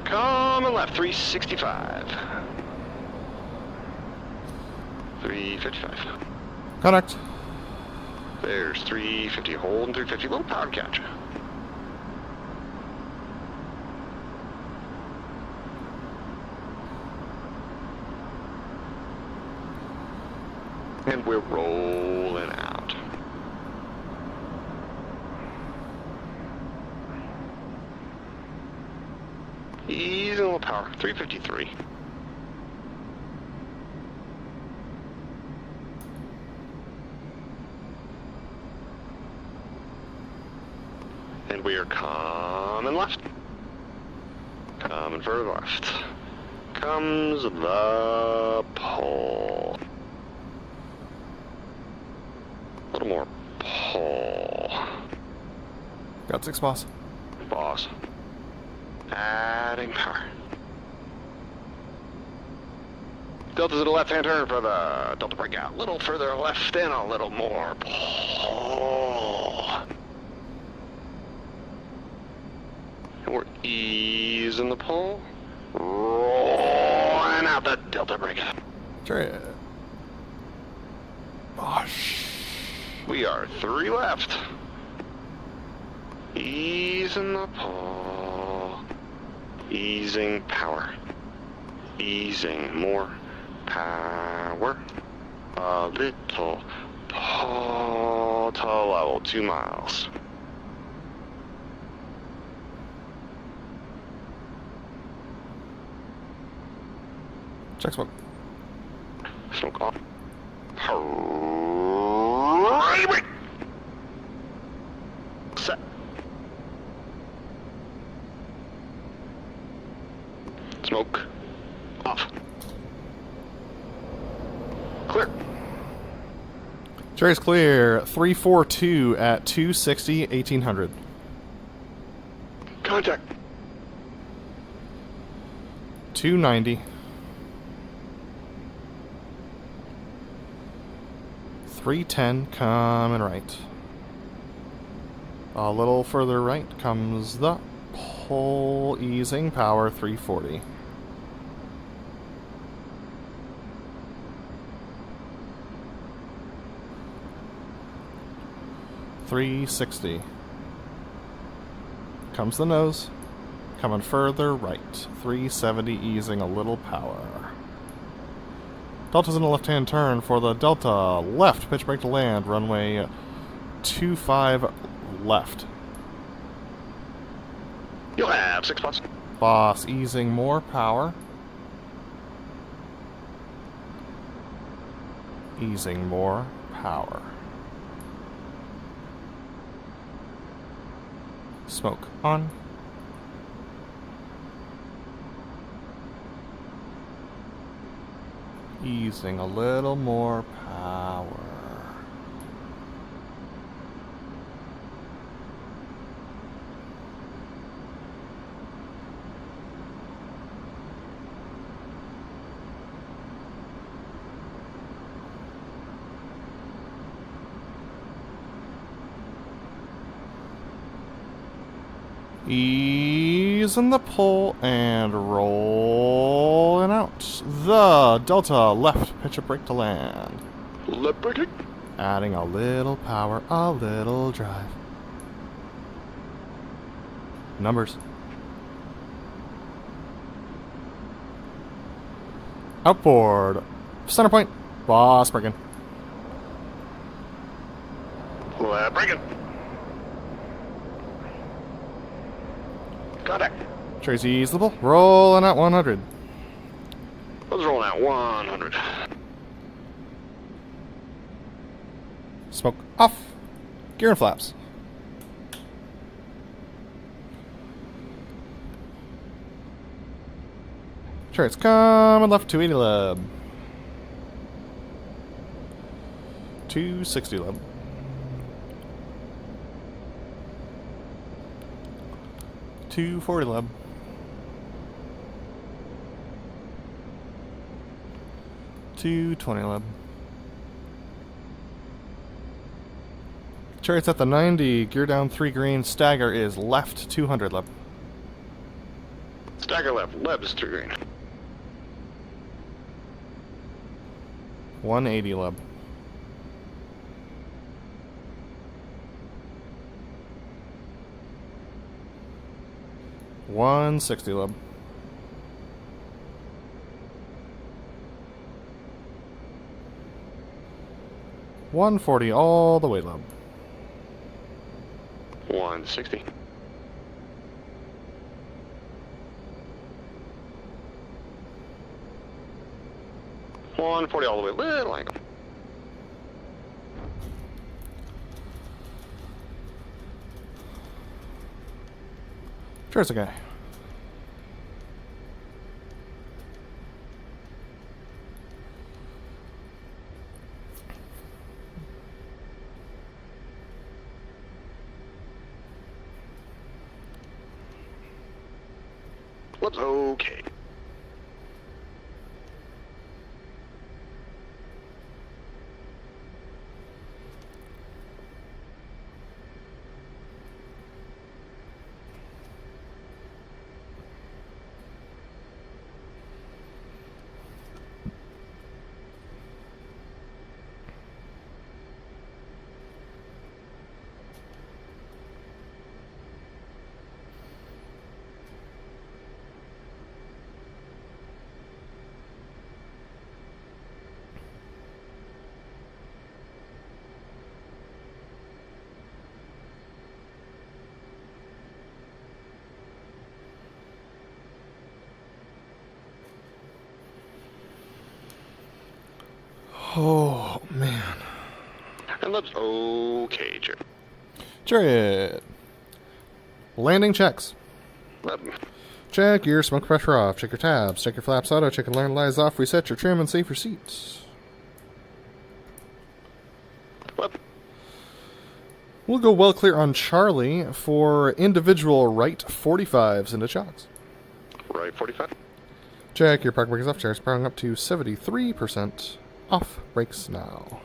Coming left, 365. 355. Connect. There's 350. Holding 350. Little power catch. And we're rolling out. Easy little power. 353. And we are coming left. Coming further left. Comes the pole. A little more pull. Got 6, boss. Boss. Adding power. Delta to the left-hand turn for the Delta breakout. Little further left and a little more pull. And we're easing the pull. Rolling out the Delta breakout. Chariot. Bosh. We are 3 left. Easing the pull. Easing power. Easing more power. A little pull to level. 2 miles. Check smoke. Smoke off. Ready, break. Set. Smoke off. Clear. Chariot's clear. 342 at 260, 1800. Contact. 290. 310 coming right. A little further right comes the pole, easing power 340. $360. Comes the nose. Coming further right. 370 easing a little power. Delta's in a left-hand turn for the Delta. Left, pitch brake to land. Runway 25 left. You'll have 6 plus. Boss easing more power. Easing more power. Smoke on. Easing a little more power. Easing the pull and rolling out. The Delta left, pitch a brake to land. Left braking. Adding a little power, a little drive. Numbers. Outboard. Center point. Boss braking. Left braking. Contact. Tracy easable. Rolling out 100. Let's roll out 100. Smoke off. Gear and flaps. Chariot's coming left 280 leb. 260 leb. 240 leb. 220 leb. Chariot's at the 90. Gear down 3 green. Stagger is left 200 leb. Stagger left. Leb is 3 green. 180 leb. 160 leb. 140 all the way leb. 160. 140 all the way, little angle. Sure, it's okay. What's okay? Oh, man. And that's okay, Jerry. Chariot. Landing checks. Leb. Check your smoke pressure off. Check your tabs. Check your flaps auto. Check your line lights off. Reset your trim and save your seats. We'll go well clear on Charlie for individual right 45s into chocks. Right 45. Check your park brakes off. Chairs powering up to 73%. Off brakes now.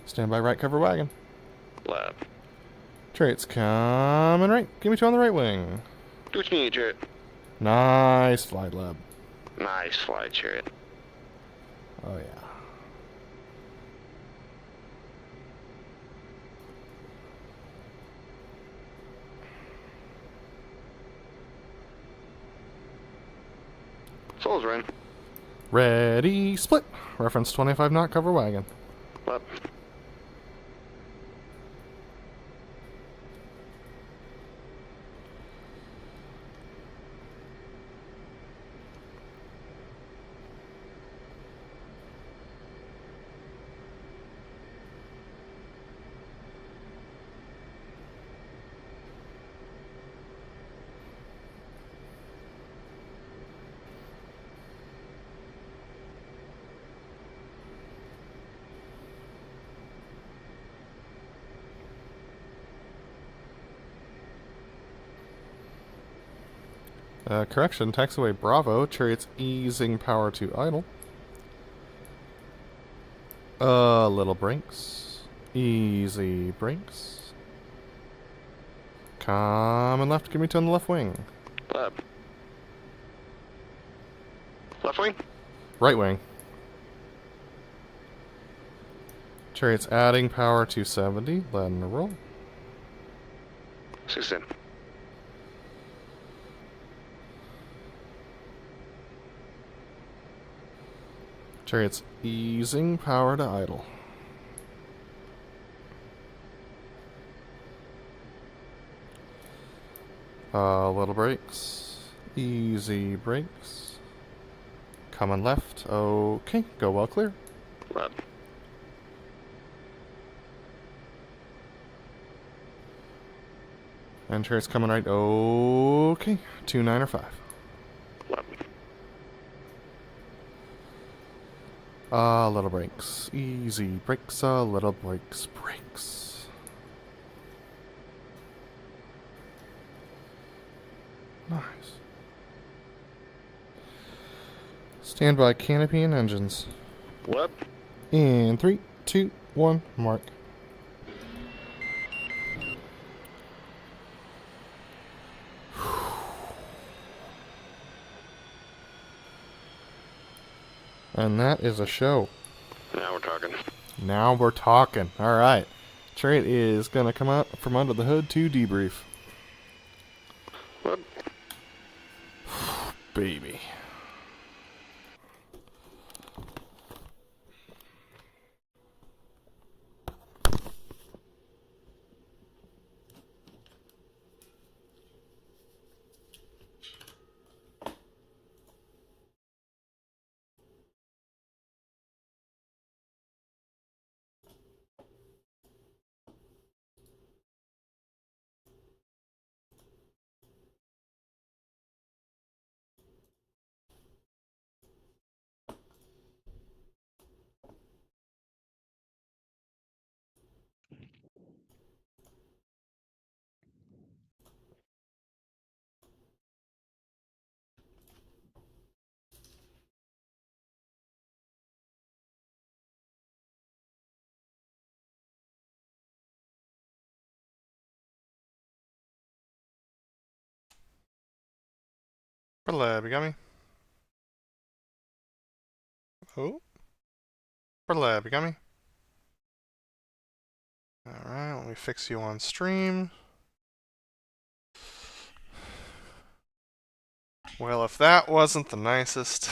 Stand by right cover wagon. Lab. Chariot's coming right. Give me 2 on the right wing. Do what you need, Chariot. Nice flight, Lab. Nice flight, Chariot. Oh, yeah. Souls ran. Ready, split. Reference 25 knot cover wagon. Lab. Correction, taxiway Bravo. Chariot's easing power to idle. Little brakes. Easy brakes. Common left, give me 2 on the left wing. Lab. Left wing. Right wing. Chariot's adding power to 70. Letting it roll. 16. Chariot's easing power to idle. Little brakes. Easy brakes. Coming left. Okay, go well clear. Lab. And Chariot's coming right. Okay, 2, 9, or 5. Lab. Little brakes. Easy brakes. Little brakes. Brakes. Nice. Stand by canopy and engines. Lab. In 3, 2, 1, mark. And that is a show. Now we're talking. Now we're talking. Alright. Chariot is going to come out from under the hood to debrief. Lab. Baby. BrotherLeb, you got me? Oh? BrotherLeb, you got me? Alright, let me fix you on stream. Well, if that wasn't the nicest...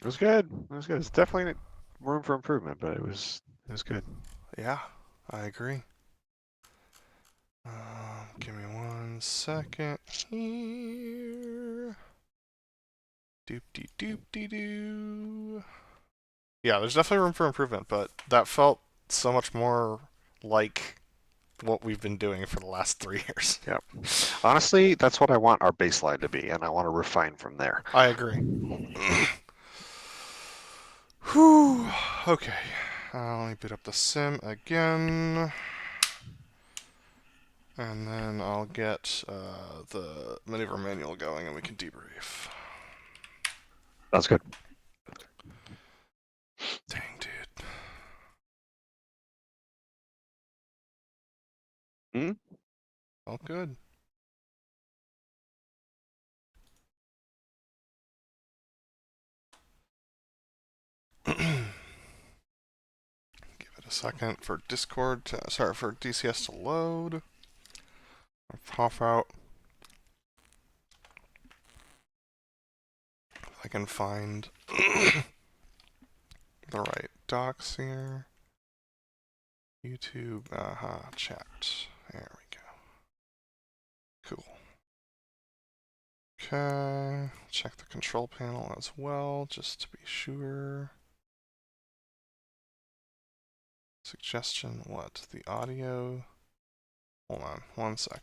It was good. It was good. It's definitely room for improvement, but it was good. Yeah, I agree. Give me 1 second here. Doop-de-doop-de-doo. Yeah, there's definitely room for improvement, but that felt so much more like what we've been doing for the last 3 years. Yep. Honestly, that's what I want our baseline to be, and I want to refine from there. I agree. Whew. Okay. let me boot up the sim again. And then I'll get the maneuver manual going and we can debrief. That's good. Dang, dude. Hmm? All good. Give it a second for Discord to, sorry, for DCS to load. I'll pop out. If I can find the right docs here. YouTube, chat. There we go. Cool. Okay, check the control panel as well, just to be sure. Suggestion, what? The audio? Hold on, one sec.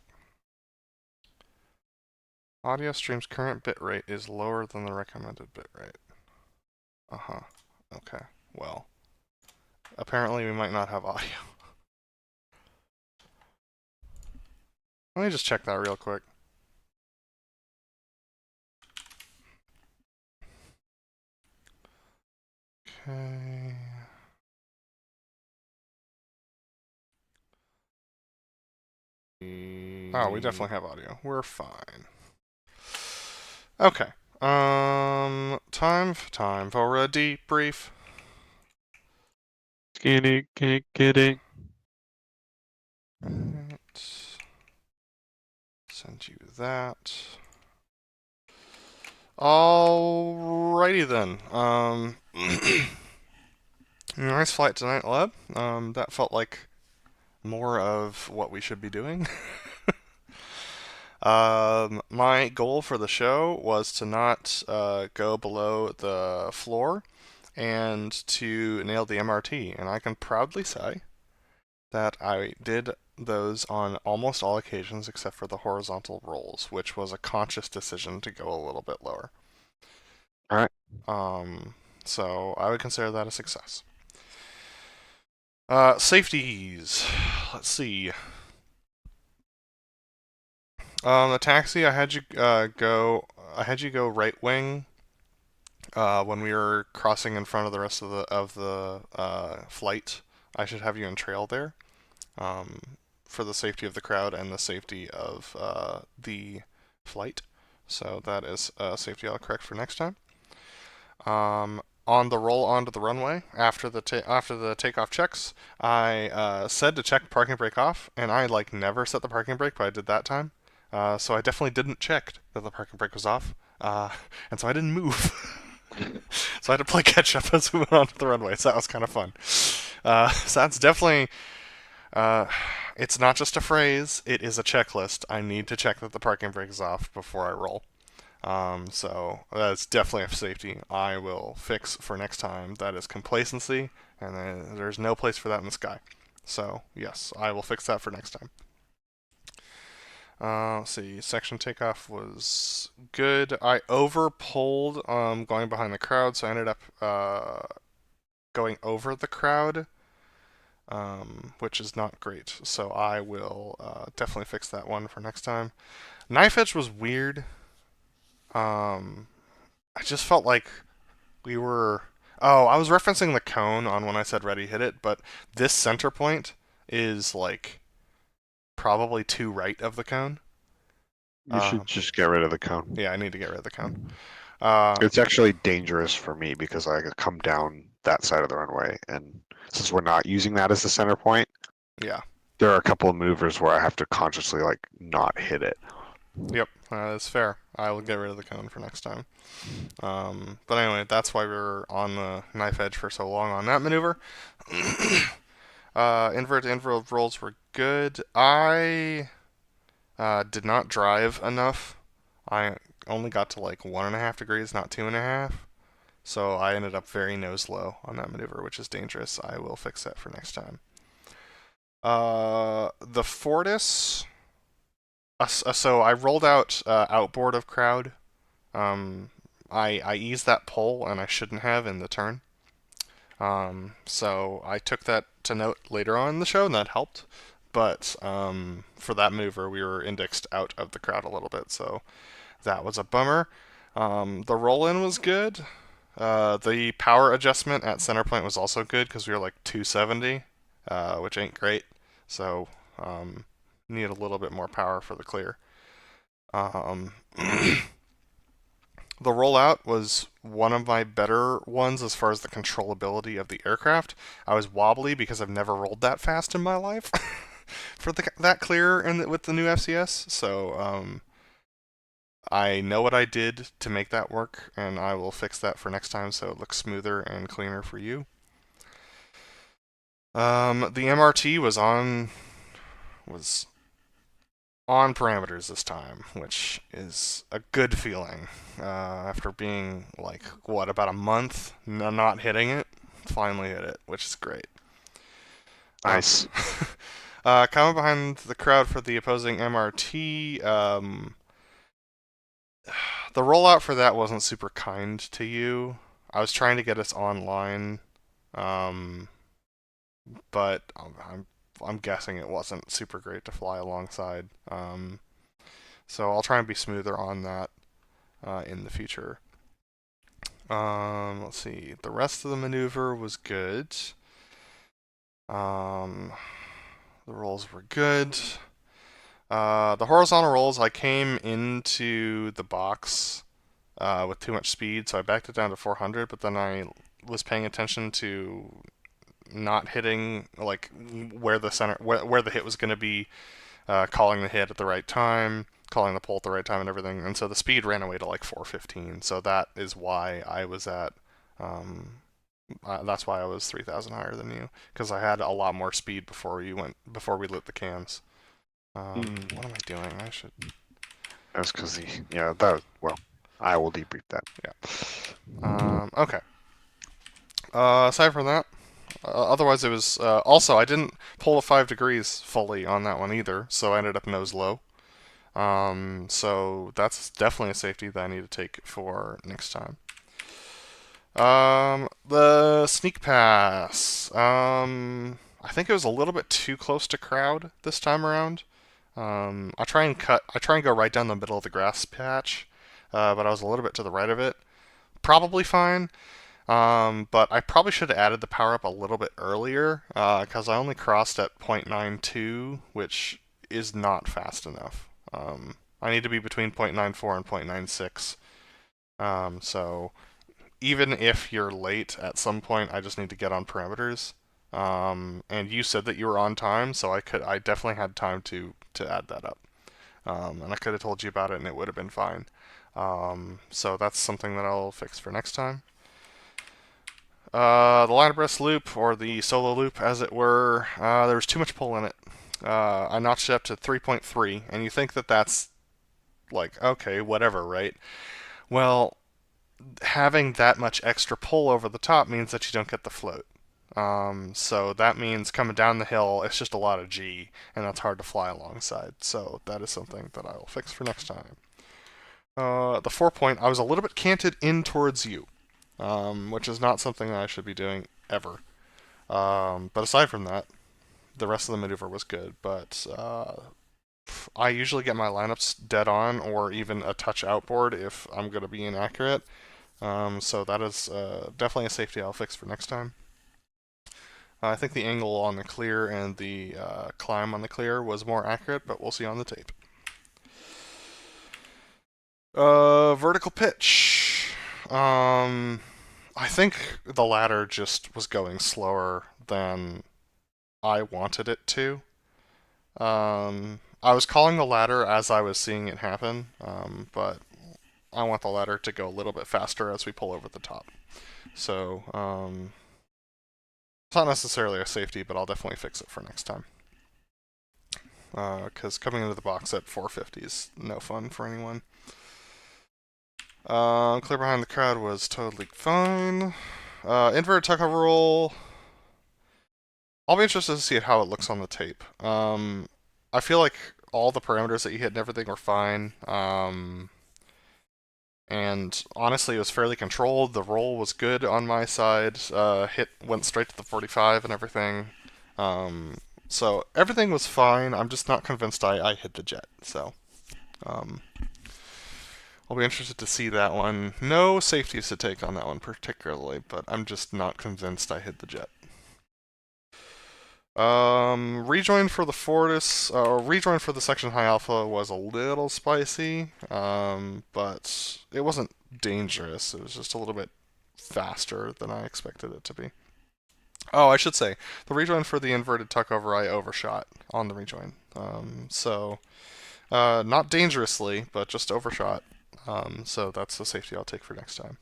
Audio stream's current bitrate is lower than the recommended bitrate. Uh-huh. Okay, well. Apparently we might not have audio. Let me just check that real quick. Okay. Oh, we definitely have audio. We're fine. Okay. Time for a debrief. Get it. Right. Send you that. Alrighty then. Nice flight tonight, Leb. That felt like more of what we should be doing. My goal for the show was to not go below the floor and to nail the MRT, and I can proudly say that I did those on almost all occasions except for the horizontal rolls, which was a conscious decision to go a little bit lower. Alright. So I would consider that a success. Safeties. Let's see. The taxi, I had you go right wing when we were crossing in front of the rest of the flight. I should have you in trail there, for the safety of the crowd and the safety of the flight. So that is a safety I'll correct for next time. On the roll onto the runway after the takeoff checks, I said to check parking brake off, and I never set the parking brake, but I did that time. So I definitely didn't check that the parking brake was off, and so I didn't move. So I had to play catch up as we went onto the runway. So that was kind of fun. So that's definitely. It's not just a phrase; it is a checklist. I need to check that the parking brake is off before I roll. So that's definitely a safety I will fix for next time. That is complacency, and there's no place for that in the sky. So yes, I will fix that for next time. Let's see, section takeoff was good. I over-pulled going behind the crowd, so I ended up going over the crowd, which is not great. So I will definitely fix that one for next time. Knife edge was weird. I just felt like we were... Oh, I was referencing the cone on when I said ready, hit it, but this center point is probably too right of the cone. You should just get rid of the cone. Yeah, I need to get rid of the cone. It's actually dangerous for me because I come down that side of the runway, and since we're not using that as the center point, yeah, there are a couple of maneuvers where I have to consciously not hit it. Yep, that's fair. I will get rid of the cone for next time. But anyway, that's why we were on the knife edge for so long on that maneuver. Invert to invert rolls were good. I did not drive enough. I only got to 1.5 degrees, not 2.5. So I ended up very nose low on that maneuver, which is dangerous. I will fix that for next time. The Fortis. So I rolled out outboard of crowd. I eased that pole, and I shouldn't have in the turn. So I took that to note later on in the show, and that helped. But for that maneuver, we were indexed out of the crowd a little bit, so that was a bummer. The roll-in was good. The power adjustment at center point was also good because we were like 270, which ain't great. So need a little bit more power for the clear. The rollout was one of my better ones as far as the controllability of the aircraft. I was wobbly because I've never rolled that fast in my life for that clear with the new FCS. So I know what I did to make that work, and I will fix that for next time so it looks smoother and cleaner for you. The MRT was on parameters this time, which is a good feeling. After being like about a month not hitting it, finally hit it, which is great. Nice. Coming behind the crowd for the opposing MRT, the rollout for that wasn't super kind to you. I was trying to get us online, but I'm guessing it wasn't super great to fly alongside. So I'll try and be smoother on that in the future. Let's see. The rest of the maneuver was good. The rolls were good. The horizontal rolls, I came into the box with too much speed, so I backed it down to 400, but then I was paying attention to not hitting like where the hit was going to be, calling the hit at the right time, calling the pull at the right time, and everything. And so the speed ran away to like 415. So that is why I was at. That's why I was 3,000 higher than you, because I had a lot more speed before we lit the cams. What am I doing? I should. That's because I will debrief that. Yeah. Okay. Aside from that, otherwise it was. Also, I didn't pull a 5 degrees fully on that one either, so I ended up nose low. So that's definitely a safety that I need to take for next time. The sneak pass. I think it was a little bit too close to crowd this time around. I try and go right down the middle of the grass patch, but I was a little bit to the right of it. Probably fine. But I probably should have added the power up a little bit earlier, because I only crossed at 0.92, which is not fast enough. I need to be between 0.94 and 0.96. So even if you're late at some point, I just need to get on parameters. And you said that you were on time, so I definitely had time to add that up. And I could have told you about it and it would have been fine. So that's something that I'll fix for next time. The line abreast loop, or the solo loop as it were, there was too much pull in it. I notched it up to 3.3, and you think that that's like, okay, whatever, right? Well, having that much extra pull over the top means that you don't get the float. So that means coming down the hill, it's just a lot of G, and that's hard to fly alongside. So that is something that I will fix for next time. The 4-point, I was a little bit canted in towards you, which is not something that I should be doing ever. But aside from that, the rest of the maneuver was good. But I usually get my lineups dead on, or even a touch outboard if I'm going to be inaccurate. So that is definitely a safety I'll fix for next time. I think the angle on the clear and the climb on the clear was more accurate, but we'll see on the tape. Vertical pitch. I think the ladder just was going slower than I wanted it to. I was calling the ladder as I was seeing it happen, but I want the ladder to go a little bit faster as we pull over the top. So, it's not necessarily a safety, but I'll definitely fix it for next time. Because coming into the box at 450 is no fun for anyone. Clear behind the crowd was totally fine. Inverted tuck-over roll. I'll be interested to see how it looks on the tape. I feel like all the parameters that you hit and everything were fine. and honestly, it was fairly controlled. The roll was good on my side. Went straight to the 45 and everything. So everything was fine. I'm just not convinced I hit the jet. So um, I'll be interested to see that one. No safeties to take on that one particularly, but I'm just not convinced I hit the jet. Rejoin for the Fortis, rejoin for the Section High Alpha was a little spicy, but it wasn't dangerous. It was just a little bit faster than I expected it to be. Oh, I should say, the rejoin for the inverted tuckover I overshot on the rejoin. Not dangerously, but just overshot. So that's the safety I'll take for next time.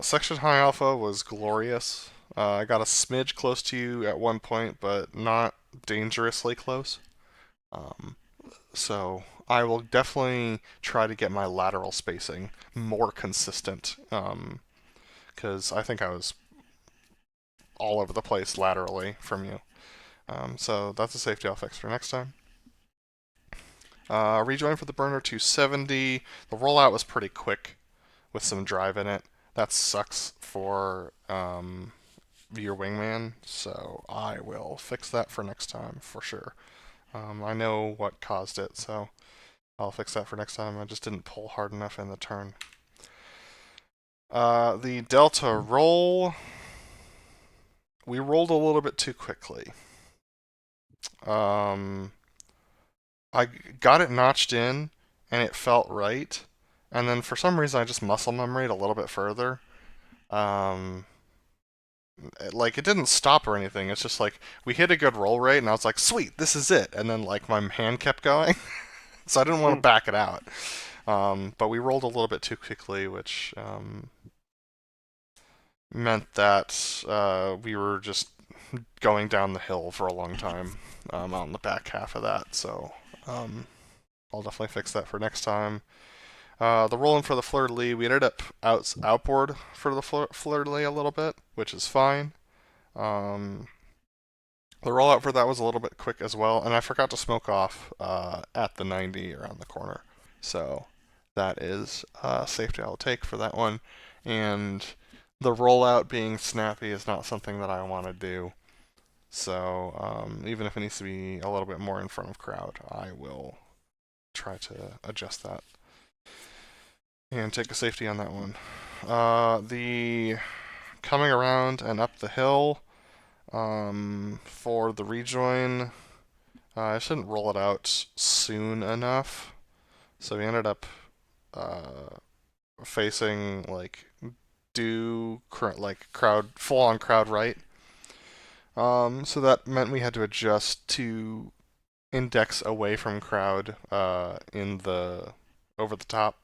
Section High Alpha was glorious. I got a smidge close to you at one point, but not dangerously close. So I will definitely try to get my lateral spacing more consistent, because I think I was all over the place laterally from you. So that's a safety I'll fix for next time. Rejoin for the burner 270. The rollout was pretty quick with some drive in it. That sucks for your wingman, so I will fix that for next time for sure. I know what caused it, so I'll fix that for next time. I just didn't pull hard enough in the turn. The Delta roll, we rolled a little bit too quickly. I got it notched in, and it felt right, and then for some reason I just muscle memoried a little bit further. Like, it didn't stop or anything. It's just like we hit a good roll rate, and I was like, "Sweet, this is it." And then like my hand kept going, so I didn't want to back it out. But we rolled a little bit too quickly, which meant that we were just going down the hill for a long time on the back half of that. So I'll definitely fix that for next time. The rolling for the fleur-de-lis, we ended up outboard for the fleur-de-lis a little bit, which is fine. The rollout for that was a little bit quick as well, and I forgot to smoke off at the 90 around the corner. So that is safety I'll take for that one. And the rollout being snappy is not something that I want to do. So even if it needs to be a little bit more in front of crowd, I will try to adjust that. And take a safety on that one. The coming around and up the hill for the rejoin, I shouldn't roll it out soon enough. So we ended up facing like crowd, full-on crowd right. So that meant we had to adjust to index away from crowd in the over the top.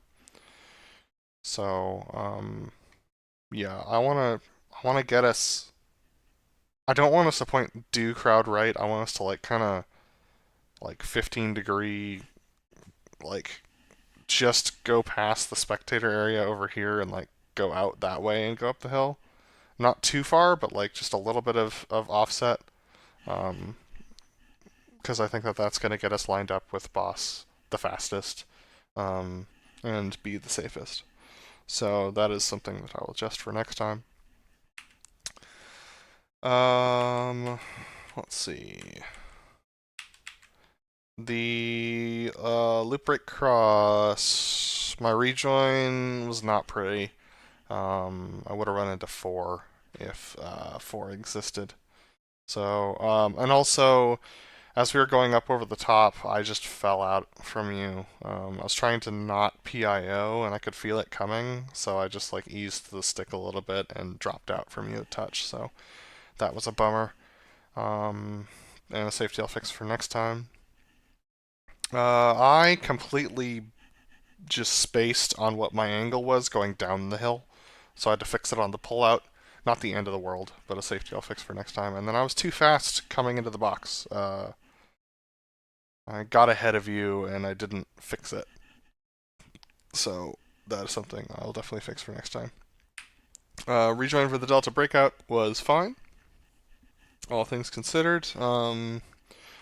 So, yeah, I wanna get us. I don't want us to point due crowd right. I want us to like kind of like 15-degree, like just go past the spectator area over here and like go out that way and go up the hill. Not too far, but like just a little bit of offset. Because I think that that's going to get us lined up with boss the fastest, and be the safest. So that is something that I will adjust for next time. Let's see. The loop break cross, my rejoin was not pretty. I would have run into 4 if 4 existed. So, and also, as we were going up over the top, I just fell out from you. I was trying to not PIO, and I could feel it coming, so I just like eased the stick a little bit and dropped out from you a touch. So that was a bummer. And a safety I'll fix for next time. I completely just spaced on what my angle was going down the hill, so I had to fix it on the pullout. Not the end of the world, but a safety I'll fix for next time. And then I was too fast coming into the box. I got ahead of you and I didn't fix it. So that is something I'll definitely fix for next time. Rejoin for the Delta breakout was fine, all things considered.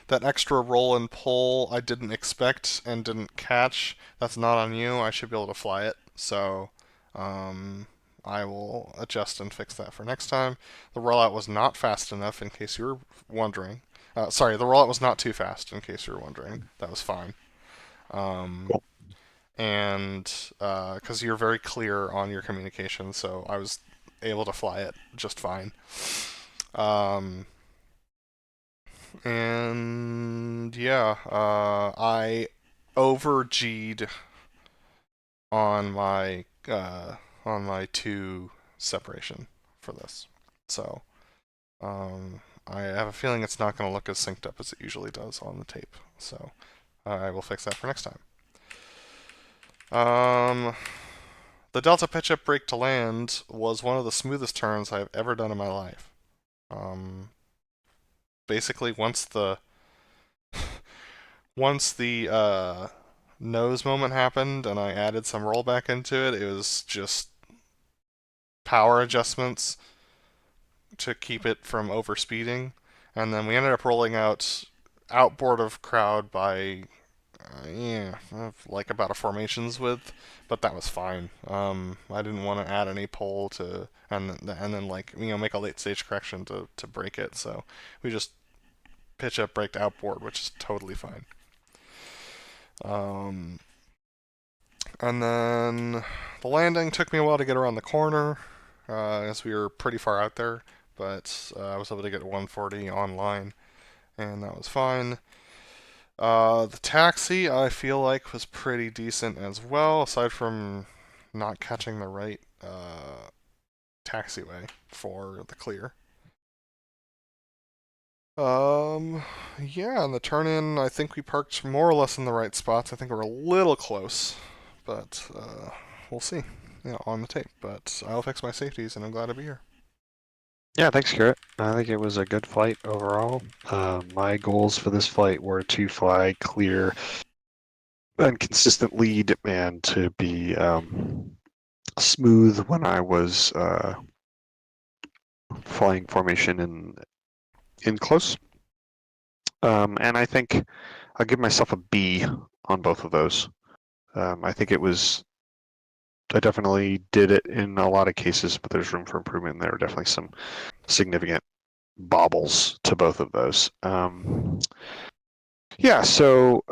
that extra roll and pull I didn't expect and didn't catch. That's not on you. I should be able to fly it. So I will adjust and fix that for next time. The rollout was not fast enough, in case you were wondering. Sorry, the rollout was not too fast, in case you were wondering. That was fine. Cool. And because you're very clear on your communication, so I was able to fly it just fine. And yeah, I over G'd on my 2 separation for this, so I have a feeling it's not going to look as synced up as it usually does on the tape. So I will fix that for next time. The delta pitch up brake to land was one of the smoothest turns I've ever done in my life. Basically, once the nose moment happened and I added some rollback into it, it was just power adjustments to keep it from overspeeding, and then we ended up rolling outboard of crowd by like about a formations width, but that was fine. I didn't want to add any pull to and then like make a late stage correction to break it, so we just pitch up braked outboard, which is totally fine. And then the landing took me a while to get around the corner, as we were pretty far out there, but I was able to get 140 online, and that was fine. The taxi, I feel like, was pretty decent as well, aside from not catching the right taxiway for the clear. Yeah, and the turn-in, I think we parked more or less in the right spots. I think we're a little close, but we'll see on the tape. But I'll fix my safeties, and I'm glad to be here. Yeah, thanks, Garrett. I think it was a good flight overall. My goals for this flight were to fly clear and consistent lead, and to be smooth when I was flying formation in close. And I think I'll give myself a B on both of those. I think I definitely did it in a lot of cases, but there's room for improvement, and there are definitely some significant bobbles to both of those. Yeah, so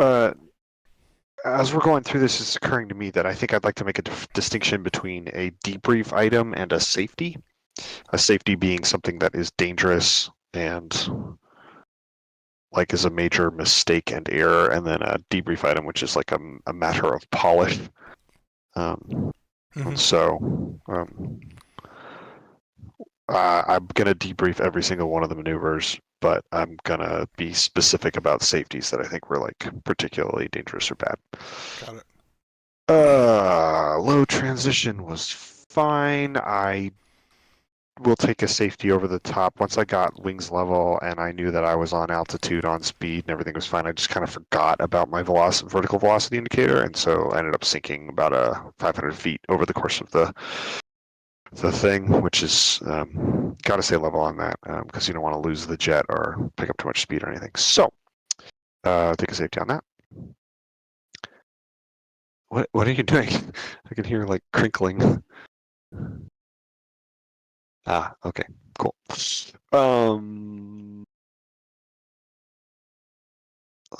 as we're going through this, it's occurring to me that I think I'd like to make a distinction between a debrief item and a safety. A safety being something that is dangerous and like is a major mistake and error, and then a debrief item, which is like a matter of polish. And so I'm going to debrief every single one of the maneuvers, but I'm going to be specific about safeties that I think were like particularly dangerous or bad. Got it. Low transition was fine. I will take a safety over the top. Once I got wings level and I knew that I was on altitude, on speed, and everything was fine, I just kind of forgot about my vertical velocity indicator, and so I ended up sinking about 500 feet over the course of the thing, which is got to stay level on that because you don't want to lose the jet or pick up too much speed or anything. So take a safety on that. What are you doing? I can hear like crinkling. Okay, cool. Let's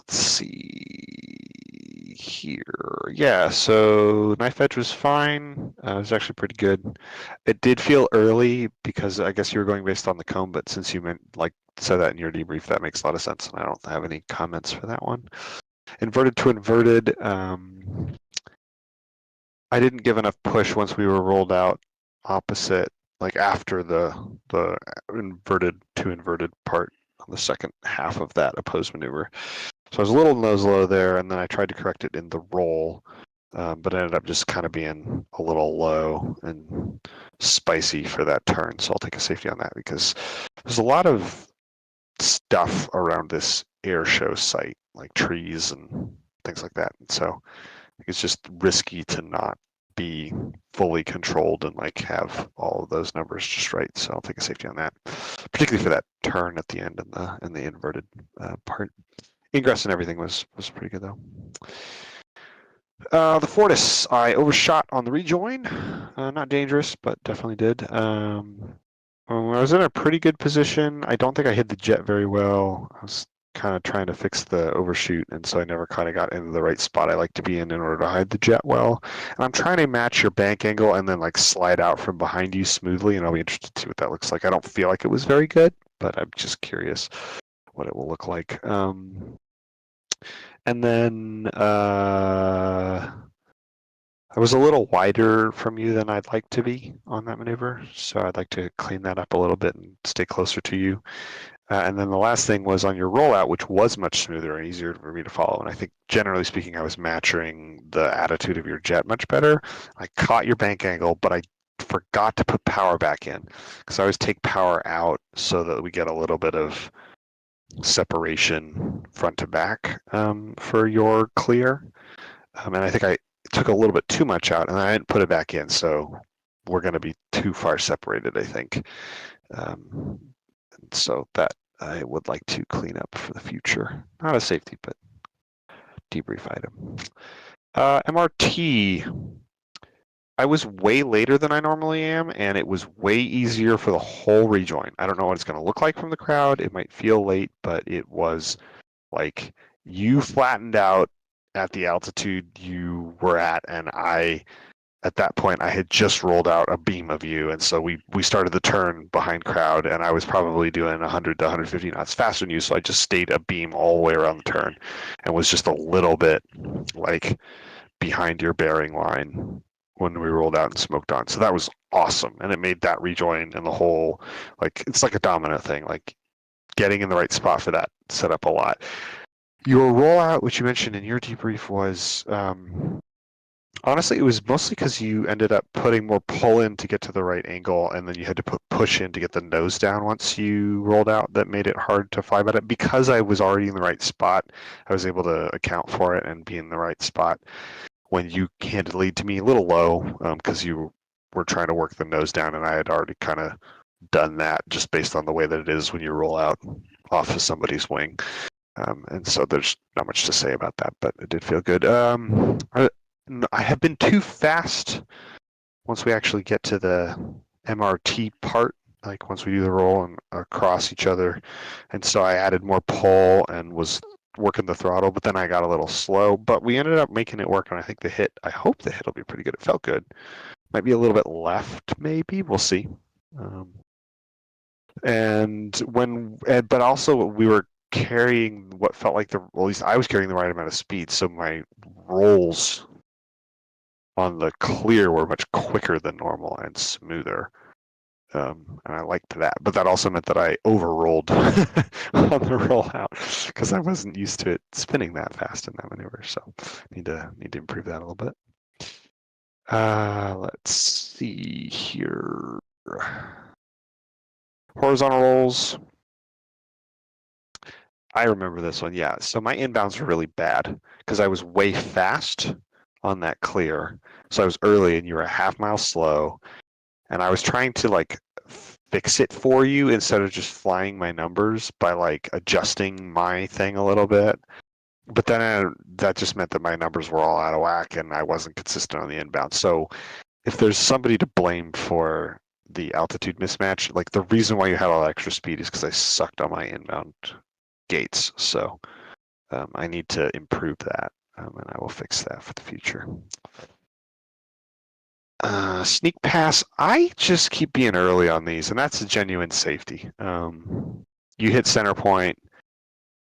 see here. Yeah, so knife edge was fine. It was actually pretty good. It did feel early because I guess you were going based on the comb, but since you said that in your debrief, that makes a lot of sense, and I don't have any comments for that one. Inverted to inverted. I didn't give enough push once we were rolled out opposite, like after the inverted to inverted part on the second half of that opposed maneuver. So I was a little nose low there, and then I tried to correct it in the roll, but ended up just kind of being a little low and spicy for that turn. So I'll take a safety on that because there's a lot of stuff around this air show site, like trees and things like that. And so it's just risky to not be fully controlled and like have all of those numbers just right. So I'll take a safety on that. particularly for that turn at the end and the inverted part. Ingress and everything was pretty good though. The Fortis, I overshot on the rejoin. Not dangerous, but definitely did. I was in a pretty good position. I don't think I hit the jet very well. I was kind of trying to fix the overshoot, and so I never kind of got into the right spot I like to be in order to hide the jet well. And I'm trying to match your bank angle and then like slide out from behind you smoothly, and I'll be interested to see what that looks like. I don't feel like it was very good, but I'm just curious what it will look like. And then I was a little wider from you than I'd like to be on that maneuver, so I'd like to clean that up a little bit and stay closer to you. And then the last thing was on your rollout, which was much smoother and easier for me to follow. And I think generally speaking, I was matching the attitude of your jet much better. I caught your bank angle, but I forgot to put power back in because I always take power out so that we get a little bit of separation front to back for your clear. And I think I took a little bit too much out and I didn't put it back in. So we're going to be too far separated, I think. So that I would like to clean up for the future. Not a safety, but debrief item. MRT. I was way later than I normally am, and it was way easier for the whole rejoin. I don't know what it's going to look like from the crowd. It might feel late, but it was like you flattened out at the altitude you were at, and at that point, I had just rolled out a beam of you, and so we started the turn behind crowd, and I was probably doing 100 to 150 knots faster than you, so I just stayed a beam all the way around the turn and was just a little bit like behind your bearing line when we rolled out and smoked on. So that was awesome, and it made that rejoin and the whole, like, it's like a domino thing, like getting in the right spot for that set up a lot. Your rollout, which you mentioned in your debrief, was honestly, it was mostly because you ended up putting more pull in to get to the right angle, and then you had to put push in to get the nose down once you rolled out. That made it hard to fly. But because I was already in the right spot, I was able to account for it and be in the right spot when you handed the lead to me a little low because you were trying to work the nose down, and I had already kind of done that just based on the way that it is when you roll out off of somebody's wing. And so there's not much to say about that, but it did feel good. I have been too fast once we actually get to the MRT part, like once we do the roll and across each other. And so I added more pull and was working the throttle, but then I got a little slow. But we ended up making it work, and I think I hope the hit will be pretty good. It felt good. Might be a little bit left, maybe. We'll see. But also we were carrying what felt like at least I was carrying the right amount of speed, so my rolls on the clear were much quicker than normal and smoother. And I liked that, but that also meant that I overrolled on the rollout because I wasn't used to it spinning that fast in that maneuver. So need to improve that a little bit. Let's see here. Horizontal rolls. I remember this one, yeah. So my inbounds were really bad because I was way fast on that clear. So I was early and you were a half mile slow. And I was trying to like fix it for you instead of just flying my numbers by like adjusting my thing a little bit. But then that just meant that my numbers were all out of whack and I wasn't consistent on the inbound. So if there's somebody to blame for the altitude mismatch, like the reason why you had all that extra speed is because I sucked on my inbound gates. So I need to improve that, and I will fix that for the future. Sneak pass, I just keep being early on these, and that's a genuine safety. You hit center point,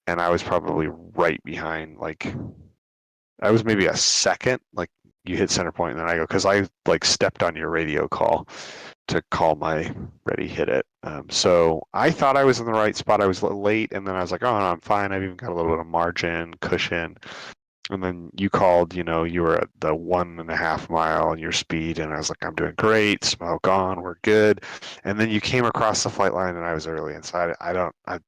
and I was probably right behind, like, I was maybe a second, like, you hit center point, and then I go, because I, like, stepped on your radio call to call my ready hit it. So I thought I was in the right spot. I was late, and then I was like, oh, no, I'm fine. I've even got a little bit of margin, cushion. And then you called, you were at the 1.5 mile and your speed, and I was like, I'm doing great, smoke on, we're good. And then you came across the flight line, and I was early, and so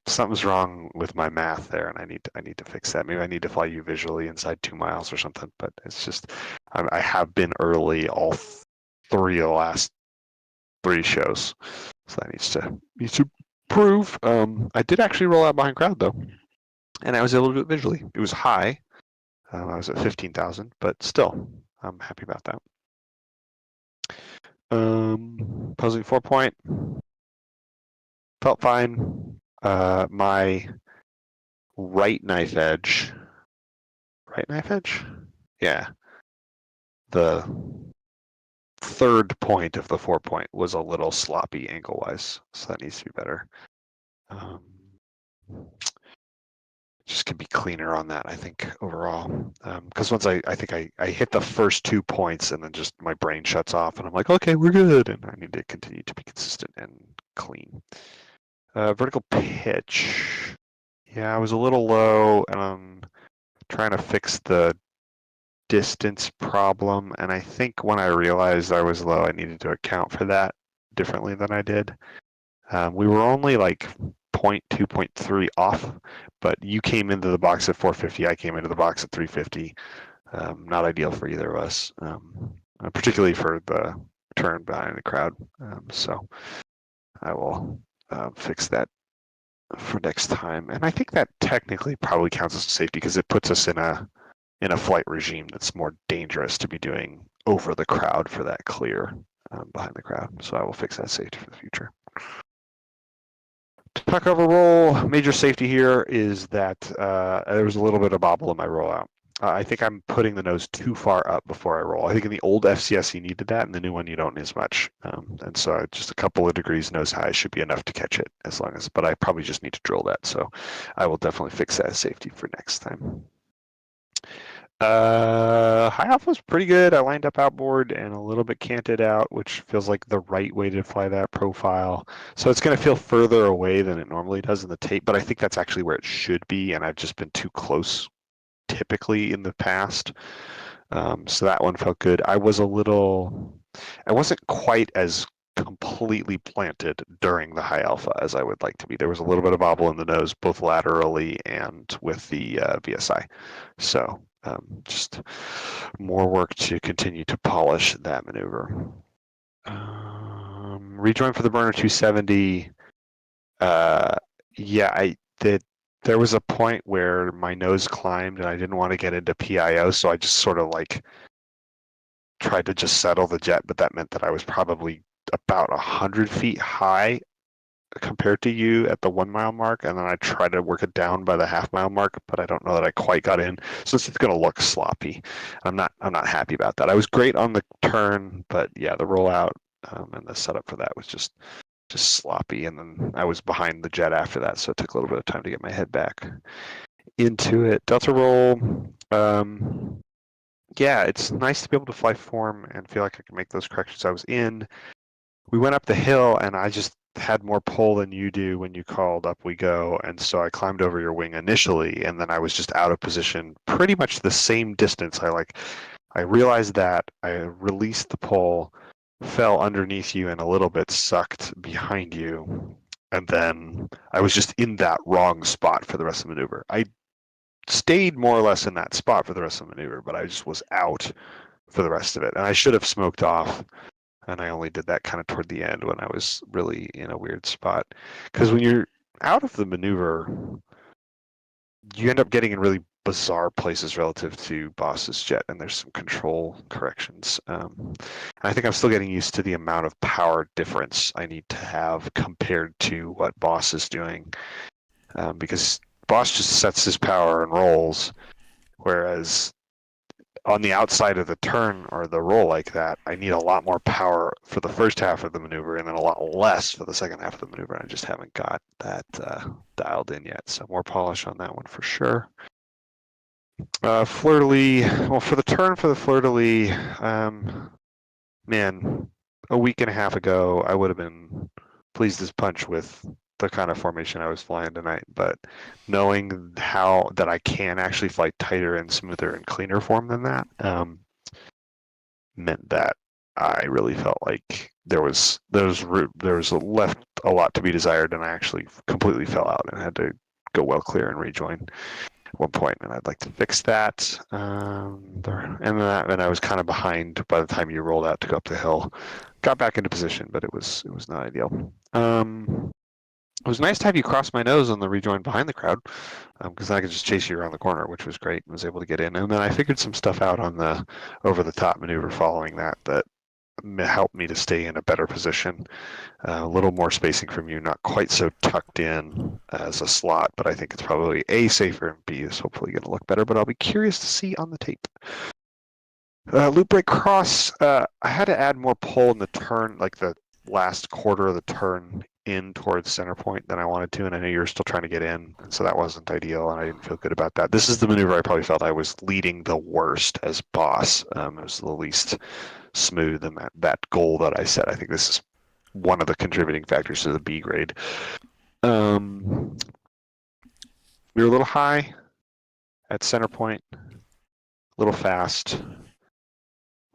something's wrong with my math there, and I need to fix that. Maybe I need to fly you visually inside 2 miles or something. But it's just, I have been early all three of the last 3 shows, so that needs to improve. I did actually roll out behind crowd though, and I was able to do it visually. It was high. I was at 15,000, but still, I'm happy about that. Puzzling 4-point. Felt fine. My right knife edge. Yeah. The third point of the 4-point was a little sloppy angle-wise, so that needs to be better. Just can be cleaner on that, I think, overall. Because once I think I hit the first 2 points and then just my brain shuts off and I'm like, okay, we're good. And I need to continue to be consistent and clean. Vertical pitch. Yeah, I was a little low and I'm trying to fix the distance problem. And I think when I realized I was low, I needed to account for that differently than I did. We were only like 0.2, 0.3 off, but you came into the box at 450. I came into the box at 350. Not ideal for either of us, particularly for the turn behind the crowd. So I will fix that for next time. And I think that technically probably counts as a safety because it puts us in a flight regime that's more dangerous to be doing over the crowd for that clear behind the crowd. So I will fix that safety for the future. Tuck over roll, major safety here is that there was a little bit of bobble in my rollout. I think I'm putting the nose too far up before I roll. I think in the old FCS you needed that, and the new one you don't as much. And so just a couple of degrees nose high should be enough to catch it as long as, but I probably just need to drill that. So I will definitely fix that as safety for next time. High alpha was pretty good. I lined up outboard and a little bit canted out, which feels like the right way to fly that profile. So it's going to feel further away than it normally does in the tape, but I think that's actually where it should be, and I've just been too close typically in the past. So that one felt good. I wasn't quite as completely planted during the high alpha as I would like to be. There was a little bit of bobble in the nose, both laterally and with the VSI. So just more work to continue to polish that maneuver. Rejoin for the burner 270. Yeah, there was a point where my nose climbed and I didn't want to get into PIO, so I just sort of like tried to just settle the jet, but that meant that I was probably about 100 feet high compared to you at the 1 mile mark, and then I tried to work it down by the half-mile mark, but I don't know that I quite got in, so it's going to look sloppy. I'm not happy about that. I was great on the turn, but yeah, the rollout and the setup for that was just sloppy, and then I was behind the jet after that, so it took a little bit of time to get my head back into it. Delta roll. Yeah, it's nice to be able to fly form and feel like I can make those corrections I was in. We went up the hill and I just had more pull than you do when you called up we go, and so I climbed over your wing initially, and then I was just out of position pretty much the same distance. I realized that, I released the pull, fell underneath you and a little bit sucked behind you, and then I was just in that wrong spot for the rest of the maneuver. I stayed more or less in that spot for the rest of the maneuver, but I just was out for the rest of it, and I should have smoked off. And I only did that kind of toward the end when I was really in a weird spot. Because when you're out of the maneuver, you end up getting in really bizarre places relative to Boss's jet, and there's some control corrections. I think I'm still getting used to the amount of power difference I need to have compared to what Boss is doing. Because Boss just sets his power and rolls, whereas on the outside of the turn or the roll like that, I need a lot more power for the first half of the maneuver and then a lot less for the second half of the maneuver. I just haven't got that dialed in yet. So more polish on that one for sure. Fleur-de-lis, well, for the turn for the Fleur-de-lis, man, a week and a half ago, I would have been pleased as punch with the kind of formation I was flying tonight, but knowing how that I can actually fly tighter and smoother and cleaner form than that meant that I really felt like there was left a lot to be desired, and I actually completely fell out and had to go well clear and rejoin at one point, and I'd like to fix that. And I was kind of behind by the time you rolled out to go up the hill. Got back into position, but it was not ideal. was nice to have you cross my nose on the rejoin behind the crowd, because then I could just chase you around the corner, which was great, and was able to get in. And then I figured some stuff out on the over-the-top maneuver following that helped me to stay in a better position. A little more spacing from you, not quite so tucked in as a slot, but I think it's probably A, safer, and B, is hopefully going to look better, but I'll be curious to see on the tape. Loop brake cross, I had to add more pull in the turn, like the last quarter of the turn in towards center point than I wanted to, and I know you were still trying to get in, and so that wasn't ideal, and I didn't feel good about that. This is the maneuver I probably felt I was leading the worst as boss. It was the least smooth, and that goal that I set, I think this is one of the contributing factors to the B grade. We were a little high at center point, a little fast.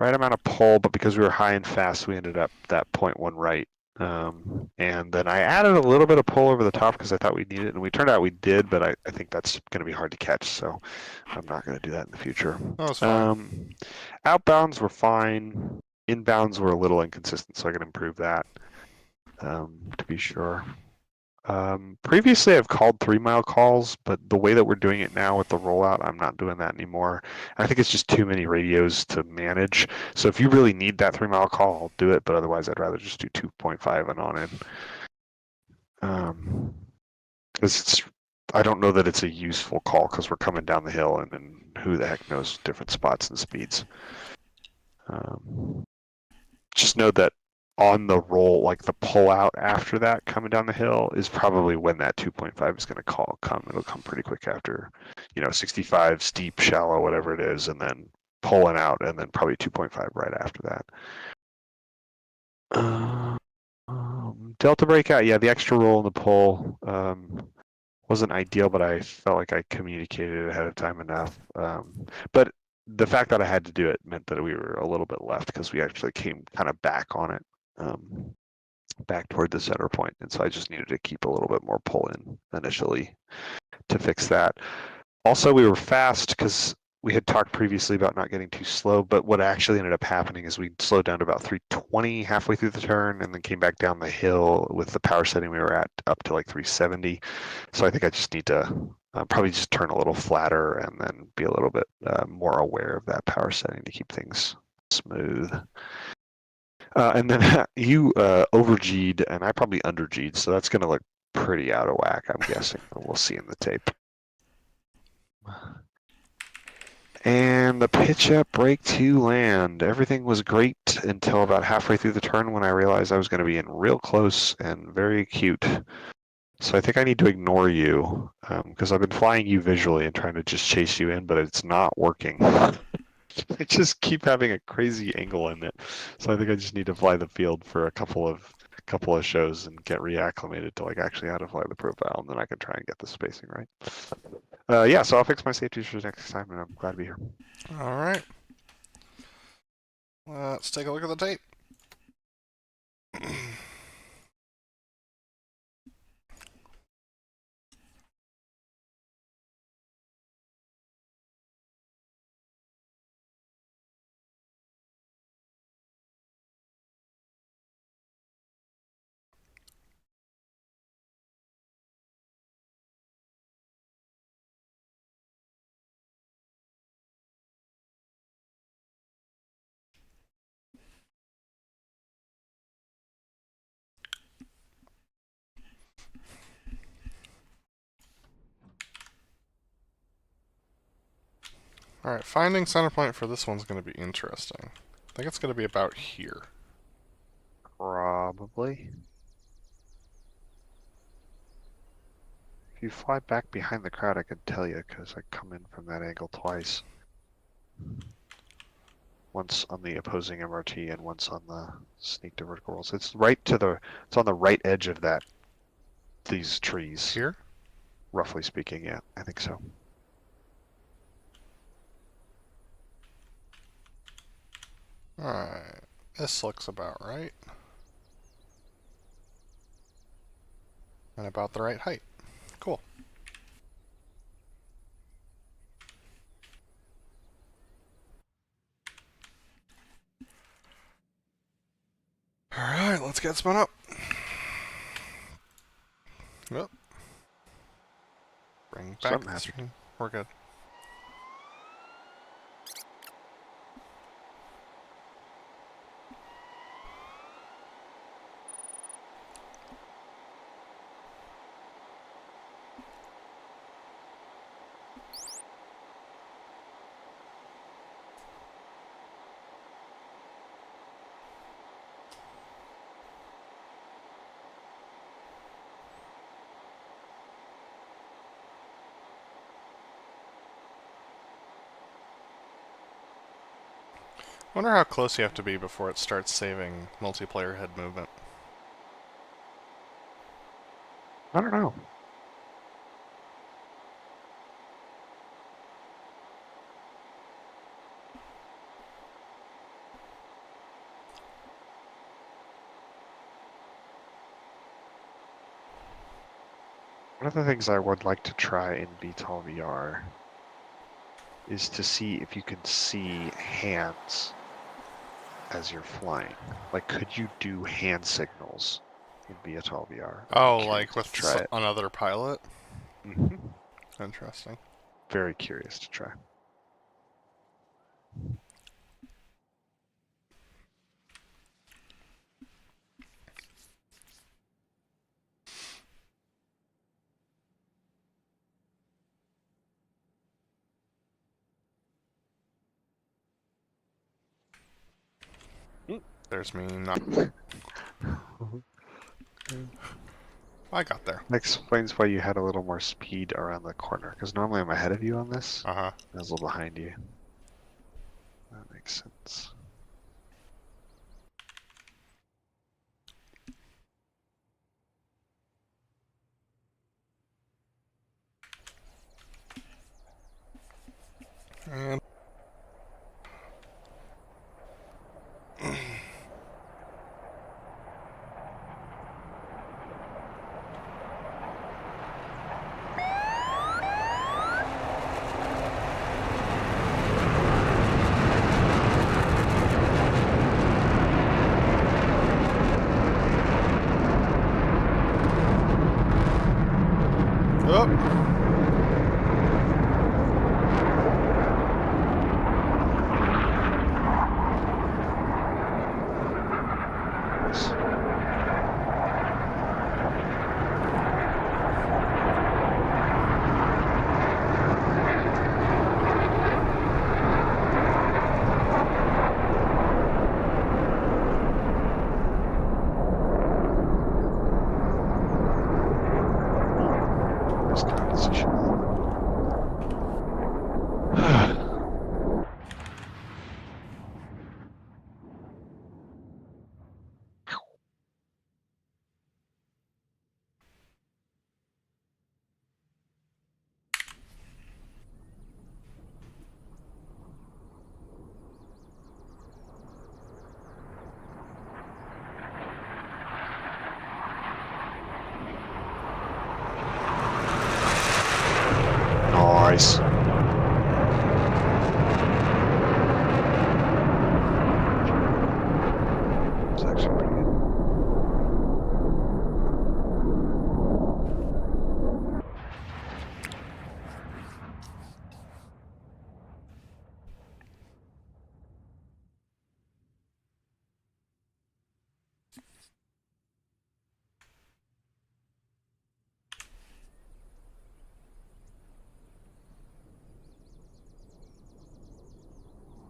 Right amount of pull, but because we were high and fast, we ended up that 0.1 right. And then I added a little bit of pull over the top because I thought we needed it, and we turned out we did, but I think that's going to be hard to catch, so I'm not going to do that in the future. That was fine. Outbounds were fine. Inbounds were a little inconsistent, so I can improve that, to be sure. Previously, I've called 3-mile calls, but the way that we're doing it now with the rollout, I'm not doing that anymore. I think it's just too many radios to manage. So if you really need that 3-mile call, I'll do it, but otherwise I'd rather just do 2.5 and on in. Because I don't know that it's a useful call because we're coming down the hill and then who the heck knows different spots and speeds. Just know that on the roll, like the pull out after that coming down the hill is probably when that 2.5 is going to come. It'll come pretty quick after, 65, steep, shallow, whatever it is, and then pulling out, and then probably 2.5 right after that. Delta breakout, yeah, the extra roll and the pull wasn't ideal, but I felt like I communicated ahead of time enough. But the fact that I had to do it meant that we were a little bit left because we actually came kind of back on it. Back toward the center point, and so I just needed to keep a little bit more pull in initially to fix that. Also, we were fast because we had talked previously about not getting too slow, but what actually ended up happening is we slowed down to about 320 halfway through the turn and then came back down the hill with the power setting we were at up to like 370. So I think I just need to probably just turn a little flatter and then be a little bit more aware of that power setting to keep things smooth. And then you over-G'd, and I probably under-G'd, so that's going to look pretty out of whack, I'm guessing. We'll see in the tape. And the pitch up, brake to land. Everything was great until about halfway through the turn when I realized I was going to be in real close and very acute. So I think I need to ignore you, because I've been flying you visually and trying to just chase you in, but it's not working. I just keep having a crazy angle in it, so I think I just need to fly the field for a couple of shows and get reacclimated to like actually how to fly the profile, and then I can try and get the spacing right. Yeah, so I'll fix my safety issues next time, and I'm glad to be here. All right. Let's take a look at the tape. Alright, finding center point for this one's going to be interesting. I think it's going to be about here. Probably. If you fly back behind the crowd, I could tell you, because I come in from that angle twice. Once on the opposing MRT and once on the sneak to vertical rolls. It's on the right edge of these trees. Here? Roughly speaking, yeah, I think so. Alright, this looks about right. And about the right height. Cool. Alright, let's get spun up. Yep. Bring back Something the happened. stream. We're good. Wonder how close you have to be before it starts saving multiplayer head movement. I don't know. One of the things I would like to try in VTOL VR is to see if you can see hands as you're flying. Like, could you do hand signals in VTOL VR? Oh, I'm like curious with to try it. another pilot? Hmm. Interesting. Very curious to try. There's me not. I got there. That explains why you had a little more speed around the corner, because normally I'm ahead of you on this. Uh-huh. I was a little behind you. That makes sense. And oh. This composition. Nice. It's actually pretty good.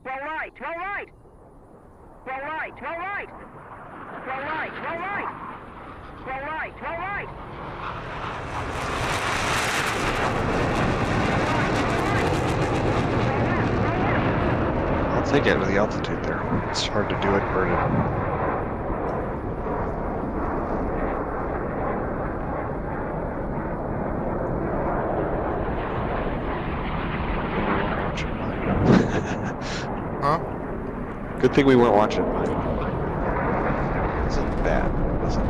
Roll right, roll right. Roll right, roll right. Roll right, roll right. Roll right, roll right. I'll take it with the altitude there. It's hard to do it inverted. Huh? Good thing we weren't watching mine. Isn't bad, is it?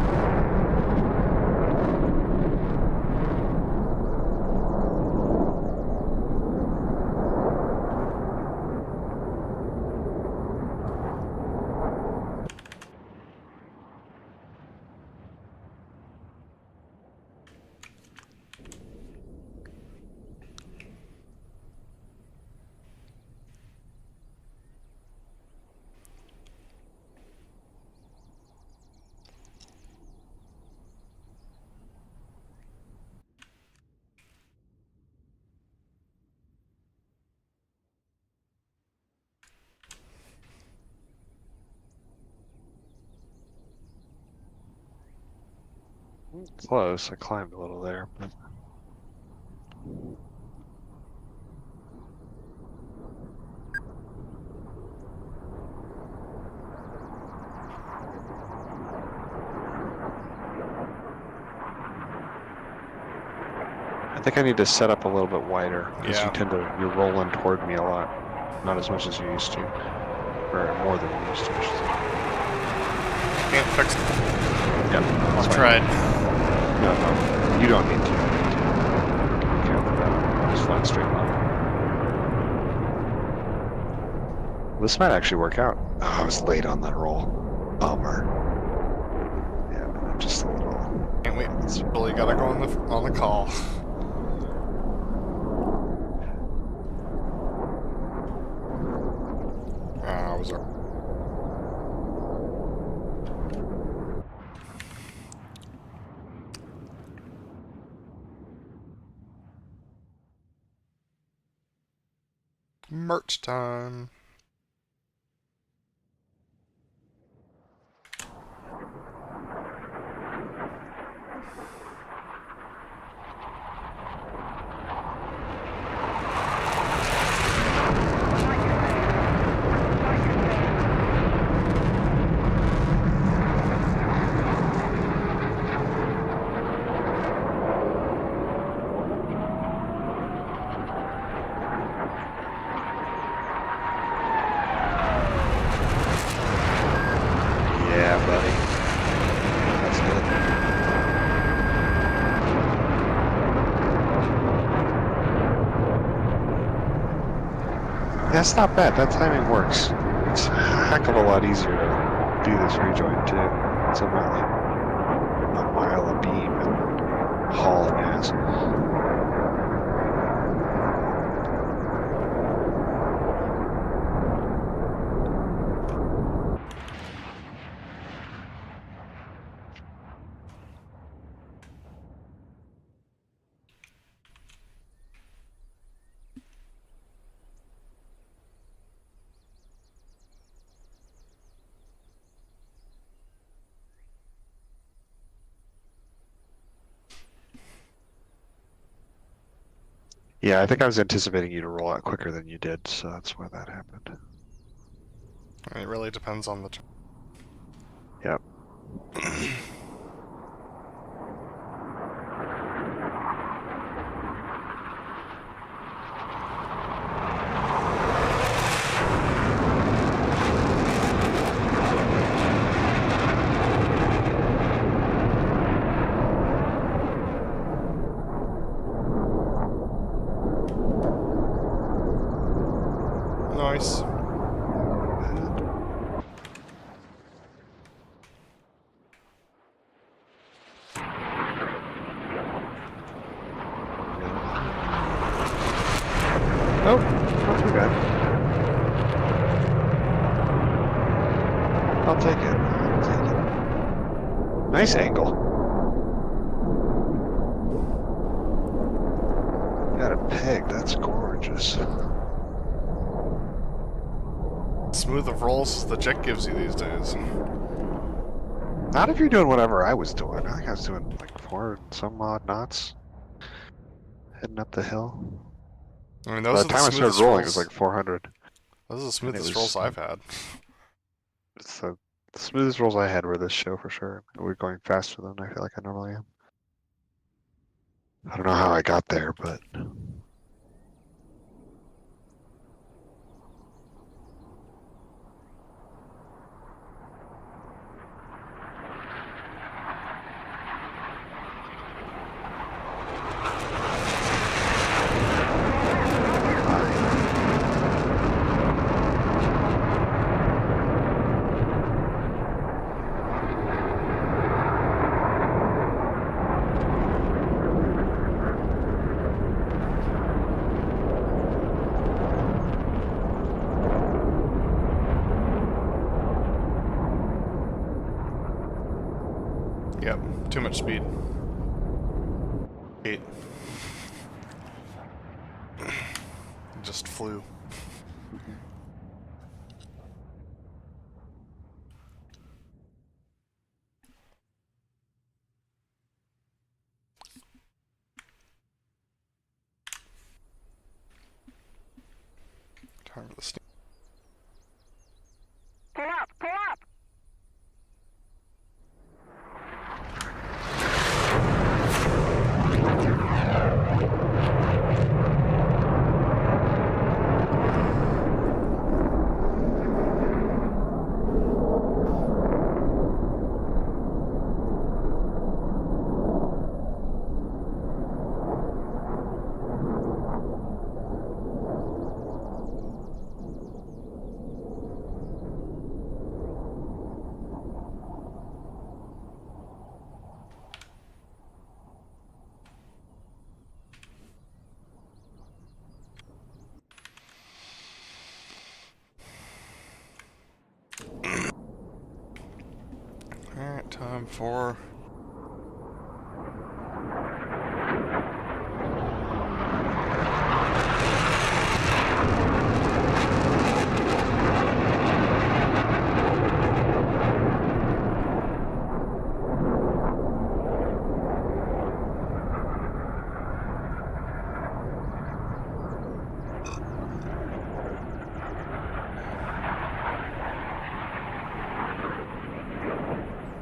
Close. I climbed a little there, but I think I need to set up a little bit wider because Yeah. you're rolling toward me a lot, not as much as you used to, or more than you used to. I should say. Can't fix it. Yep. I've tried. No, you don't need to. Okay, just flying straight line. This might actually work out. Oh, I was late on that roll. Bummer. Yeah, I'm just a little. Can't wait. Billy gotta go on the call. I was. Merch time. Yeah, buddy. That's good. That's not bad. That timing works. It's a heck of a lot easier to do this rejoin too. It's about like a mile of beam and hauling ass. Yeah, I think I was anticipating you to roll out quicker than you did, so that's why that happened. It really depends on the. Yep. Nice. Oh, not too bad. I'll take it. I'll take it. Nice angle. Got a peg. That's gorgeous. Smooth of rolls as the jet gives you these days. Not if you're doing whatever I was doing. I think I was doing like 4 and some odd knots. Heading up the hill. I mean, By those the are the time I started smoothest rolling, rolls. it was like 400. Those are the smoothest was- rolls I've had. It's the smoothest rolls I had were this show for sure. We're going faster than I feel like I normally am. I don't know how I got there, but Yep, too much speed. 8. Just flew. Time for the steam. Pull up! Pull up! Alright, time for...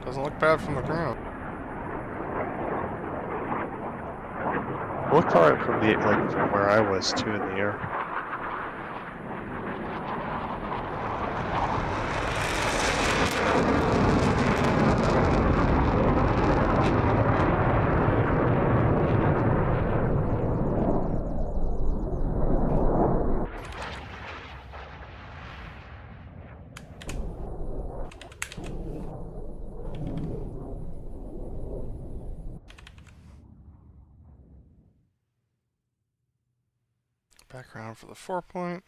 Doesn't look bad from the ground. Looked alright from the from where I was too in the air. Back around for the 4-point.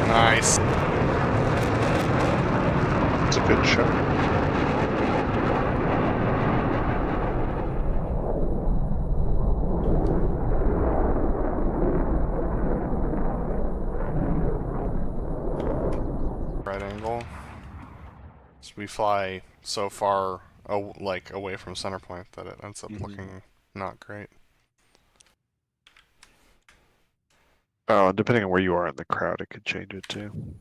Nice. It's a good shot. Right angle. So we fly so far, like away from center point that it ends up looking not great. Oh, and depending on where you are in the crowd, it could change it too.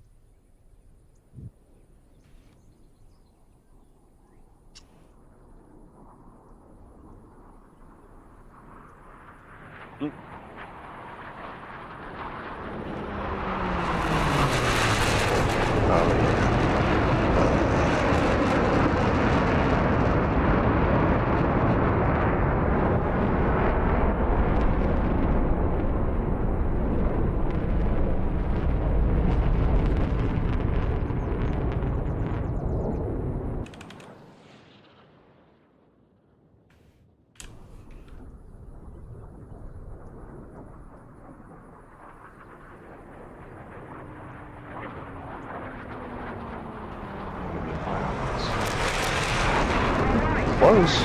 Close. She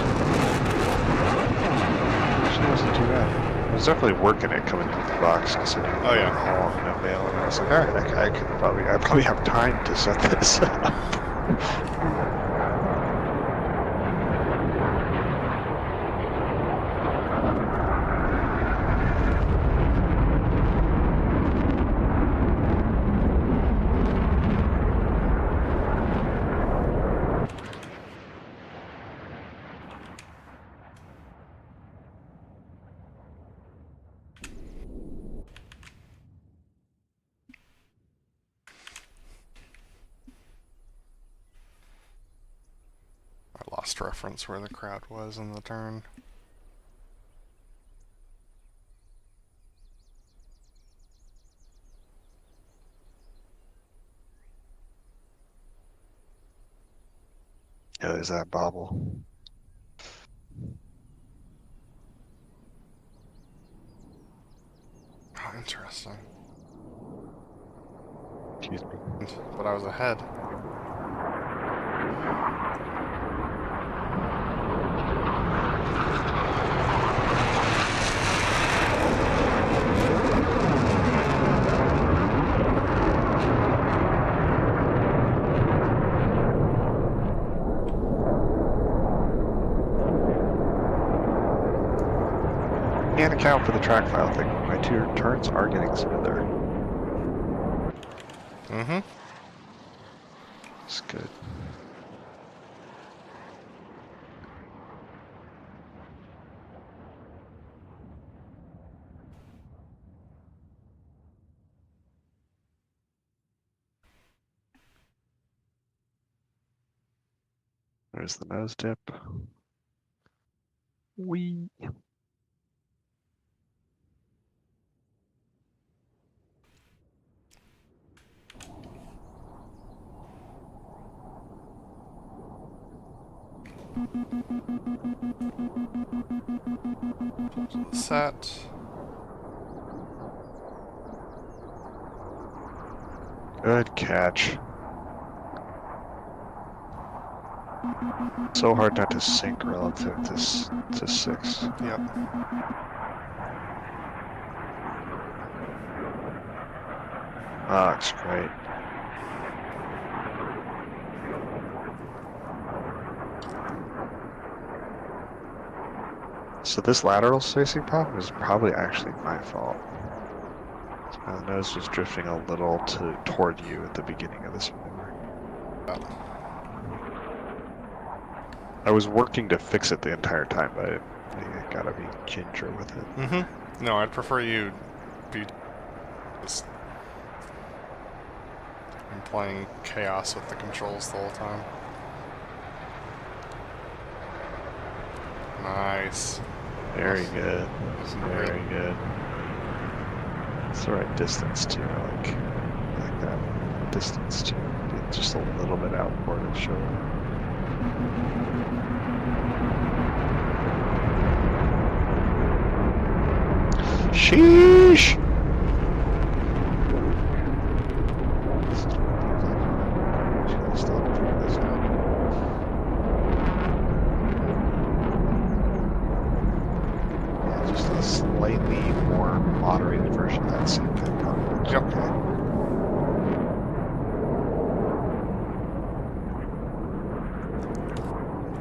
wasn't too bad. I was definitely working it coming out the box. I said, Oh, yeah. haul and a bail, and I was like, all right, I probably have time to set this up. I lost reference where the crowd was in the turn. Yeah, there's that bobble. Oh, interesting. Excuse me. But I was ahead. can't account for the track file thing. My two turns are getting smoother. Mm-hmm. It's good. There's the nose dip. Wee. Set. Good catch. So hard not to sink relative to 6. Yep. Ah, it's great. So this lateral spacing problem is probably actually my fault. My nose was drifting a little toward you at the beginning of this maneuver. I was working to fix it the entire time, but I gotta be ginger with it. Mm-hmm. No, I'd prefer you be just I'm playing chaos with the controls the whole time. Nice. Very good. Very Great. good. It's the right distance too. I like that distance too. Just a little bit outboard of shoulder. Sheesh! Yeah, just a slightly more moderated version of that Saipan probably. Yep. Okay.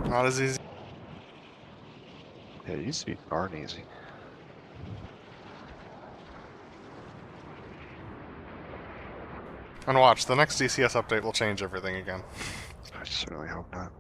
Not as easy. Yeah, it used to be darn easy. And watch, the next DCS update will change everything again. I certainly hope not.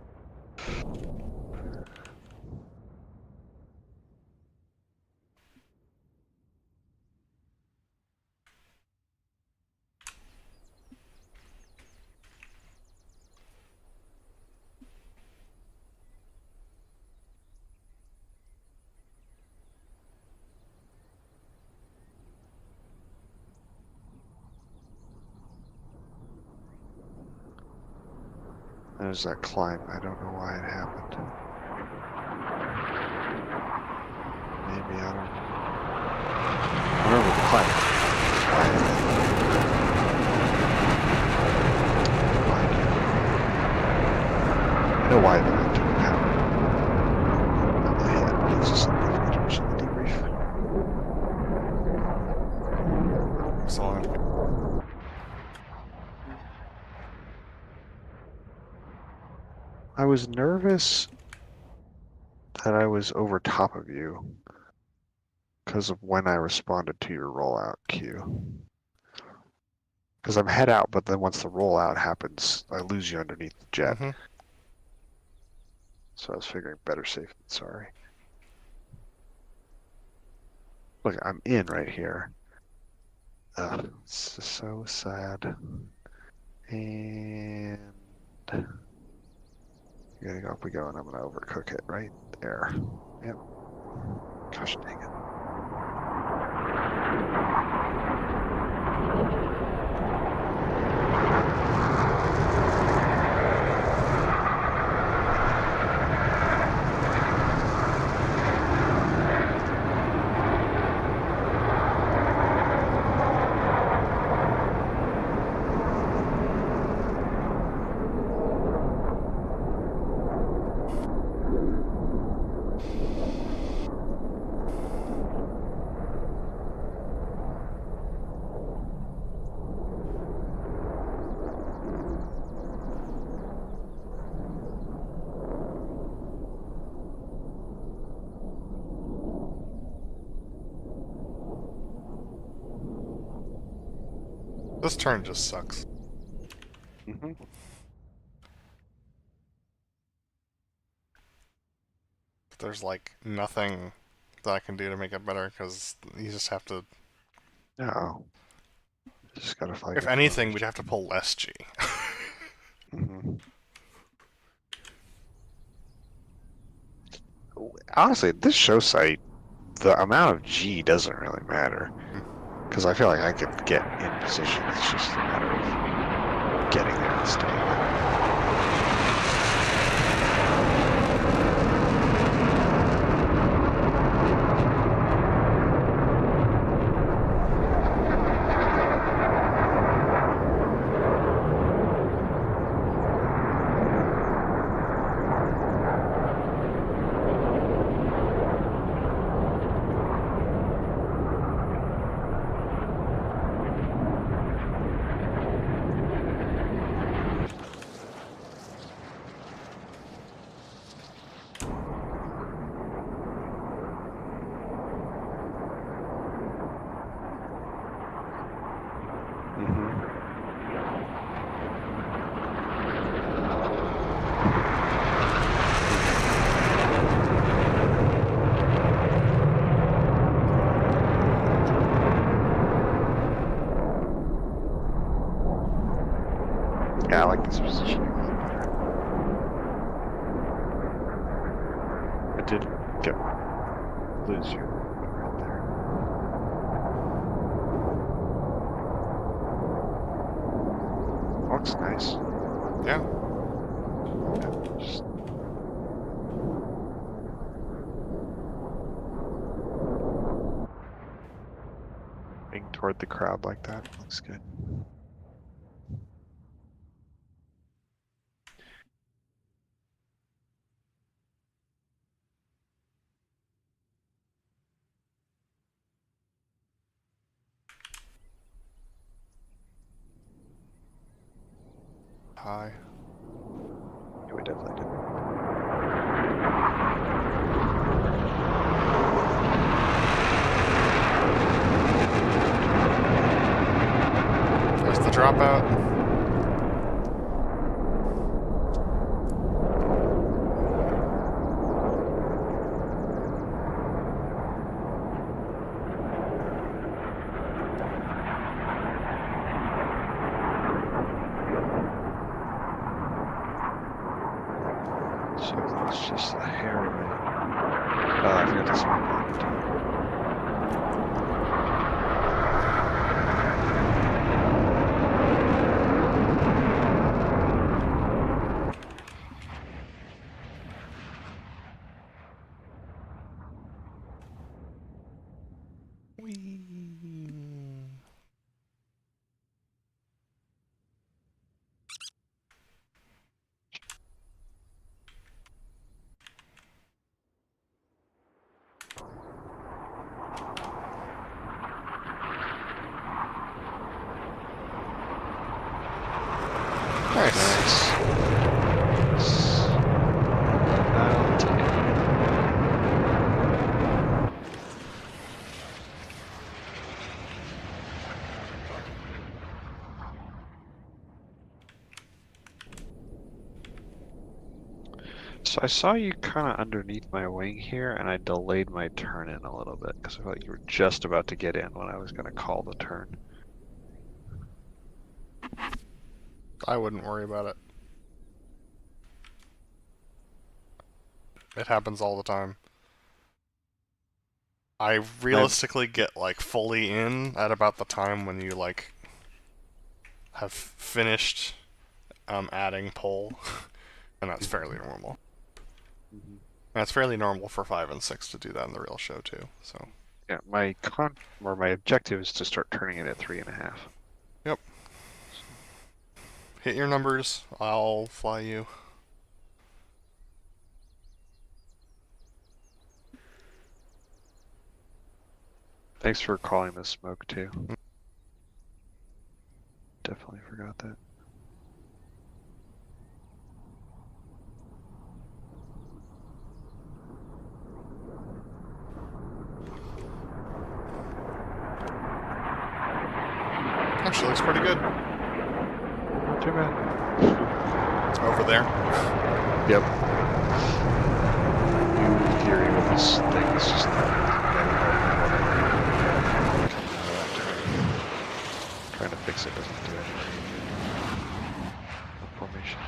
There's that climb. I don't know why it happened. Maybe I don't know. I remember the climb. I know why that didn't happen. On my head, it's just something I direction of the debrief. Excellent. I was nervous that I was over top of you because of when I responded to your rollout cue. Because I'm head out, but then once the rollout happens, I lose you underneath the jet. Mm-hmm. So I was figuring better safe than sorry. Look, I'm in right here. Ugh, it's just so sad. And you gotta go up we go, and I'm gonna overcook it right there. Yep. Gosh dang it. This turn just sucks. Mm-hmm. There's like nothing that I can do to make it better because you just have to. No. Just gotta flag If it anything, forward. we'd have to pull less G. Mm-hmm. Honestly, this show site, the amount of G doesn't really matter. Because I feel like I could get in position. It's just a matter of getting there and staying there. Yeah, I like this positioning a lot better. I did lose you right there. Looks nice. Yeah. Just being toward the crowd like that looks good. Hi. Yeah, we definitely did. There's the dropout. So it's just a hair of it. Oh, I forgot to swap that. Nice. I'll take it. So I saw you kind of underneath my wing here, and I delayed my turn in a little bit because I felt you were just about to get in when I was going to call the turn. I wouldn't worry about it. It happens all the time. I realistically get like fully in at about the time when you like have finished adding pull, and that's fairly normal. And it's fairly normal for 5 and 6 to do that in the real show too. So Yeah, my objective is to start turning it at 3.5. yep. Hit your numbers. I'll fly you. Thanks for calling the smoke too. Definitely forgot that. Actually, looks pretty good. Not too bad. Over there. Yep. New theory with this thing is just trying to fix it doesn't do anything. Formation.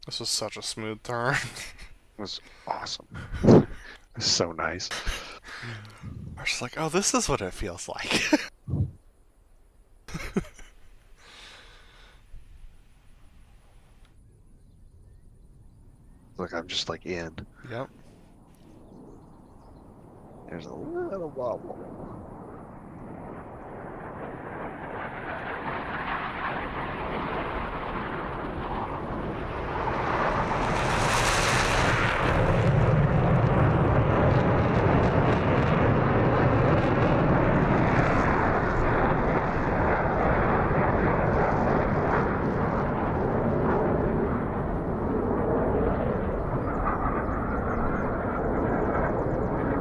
This was such a smooth turn. It was awesome. It's so nice. I was just like, oh, this is what it feels like. Look, I'm just like in. Yep. There's a little wobble.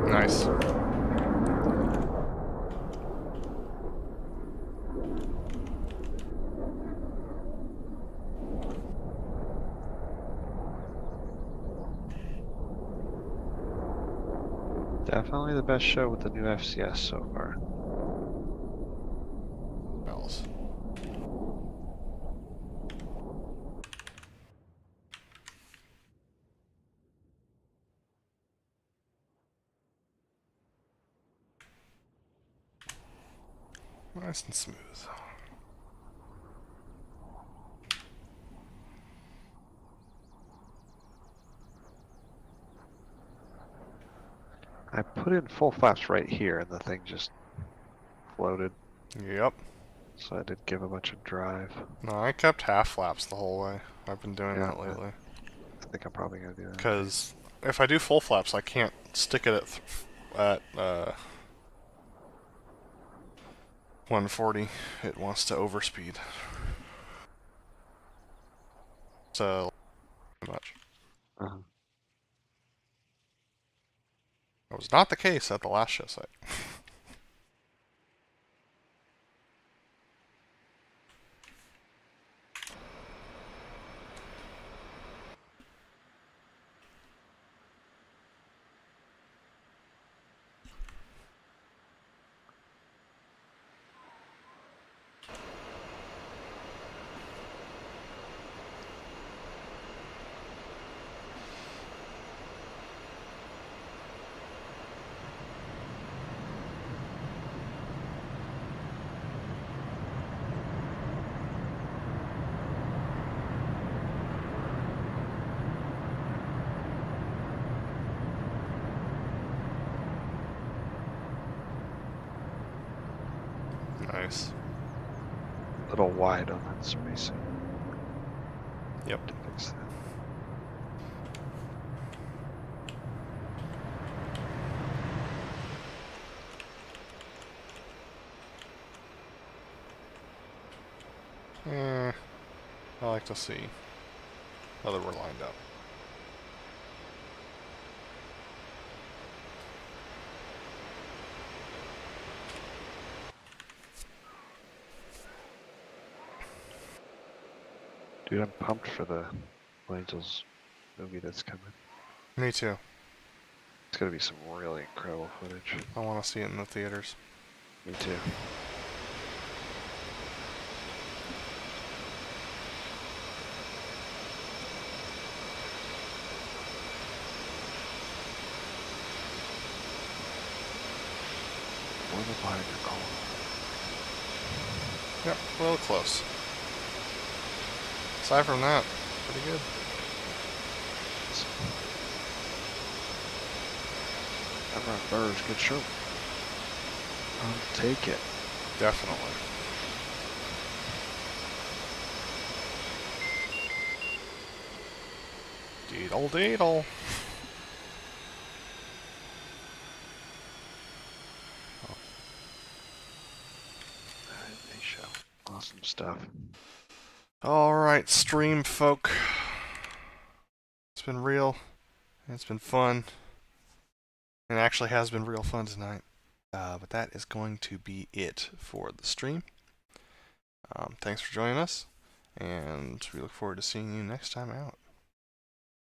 Nice. Definitely the best show with the new FCS so far. Bells. Nice and smooth. I put in full flaps right here and the thing just floated, Yep. so I did give a bunch of drive. No, I kept half flaps the whole way. I've been doing Yeah, that lately. I think I'm probably gonna do that. Because if I do full flaps, I can't stick it at 140. It wants to overspeed. So, too much. Uh-huh. That was not the case at the last show site. Nice. A little wide on that spacing. Yep. To fix that. I like to see how they were lined up. Dude, I'm pumped for the Angels movie that's coming. Me too. It's gonna be some really incredible footage. I want to see it in the theaters. Me too. Or the behind your call. Yep, a little close. Aside from that, pretty good. Emerald Burrs, good show. I'll take it. Definitely. Deedle deedle. Alright, stream folk. It's been real. It's been fun. It actually has been real fun tonight. But that is going to be it for the stream. Thanks for joining us, and we look forward to seeing you next time out.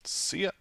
See ya!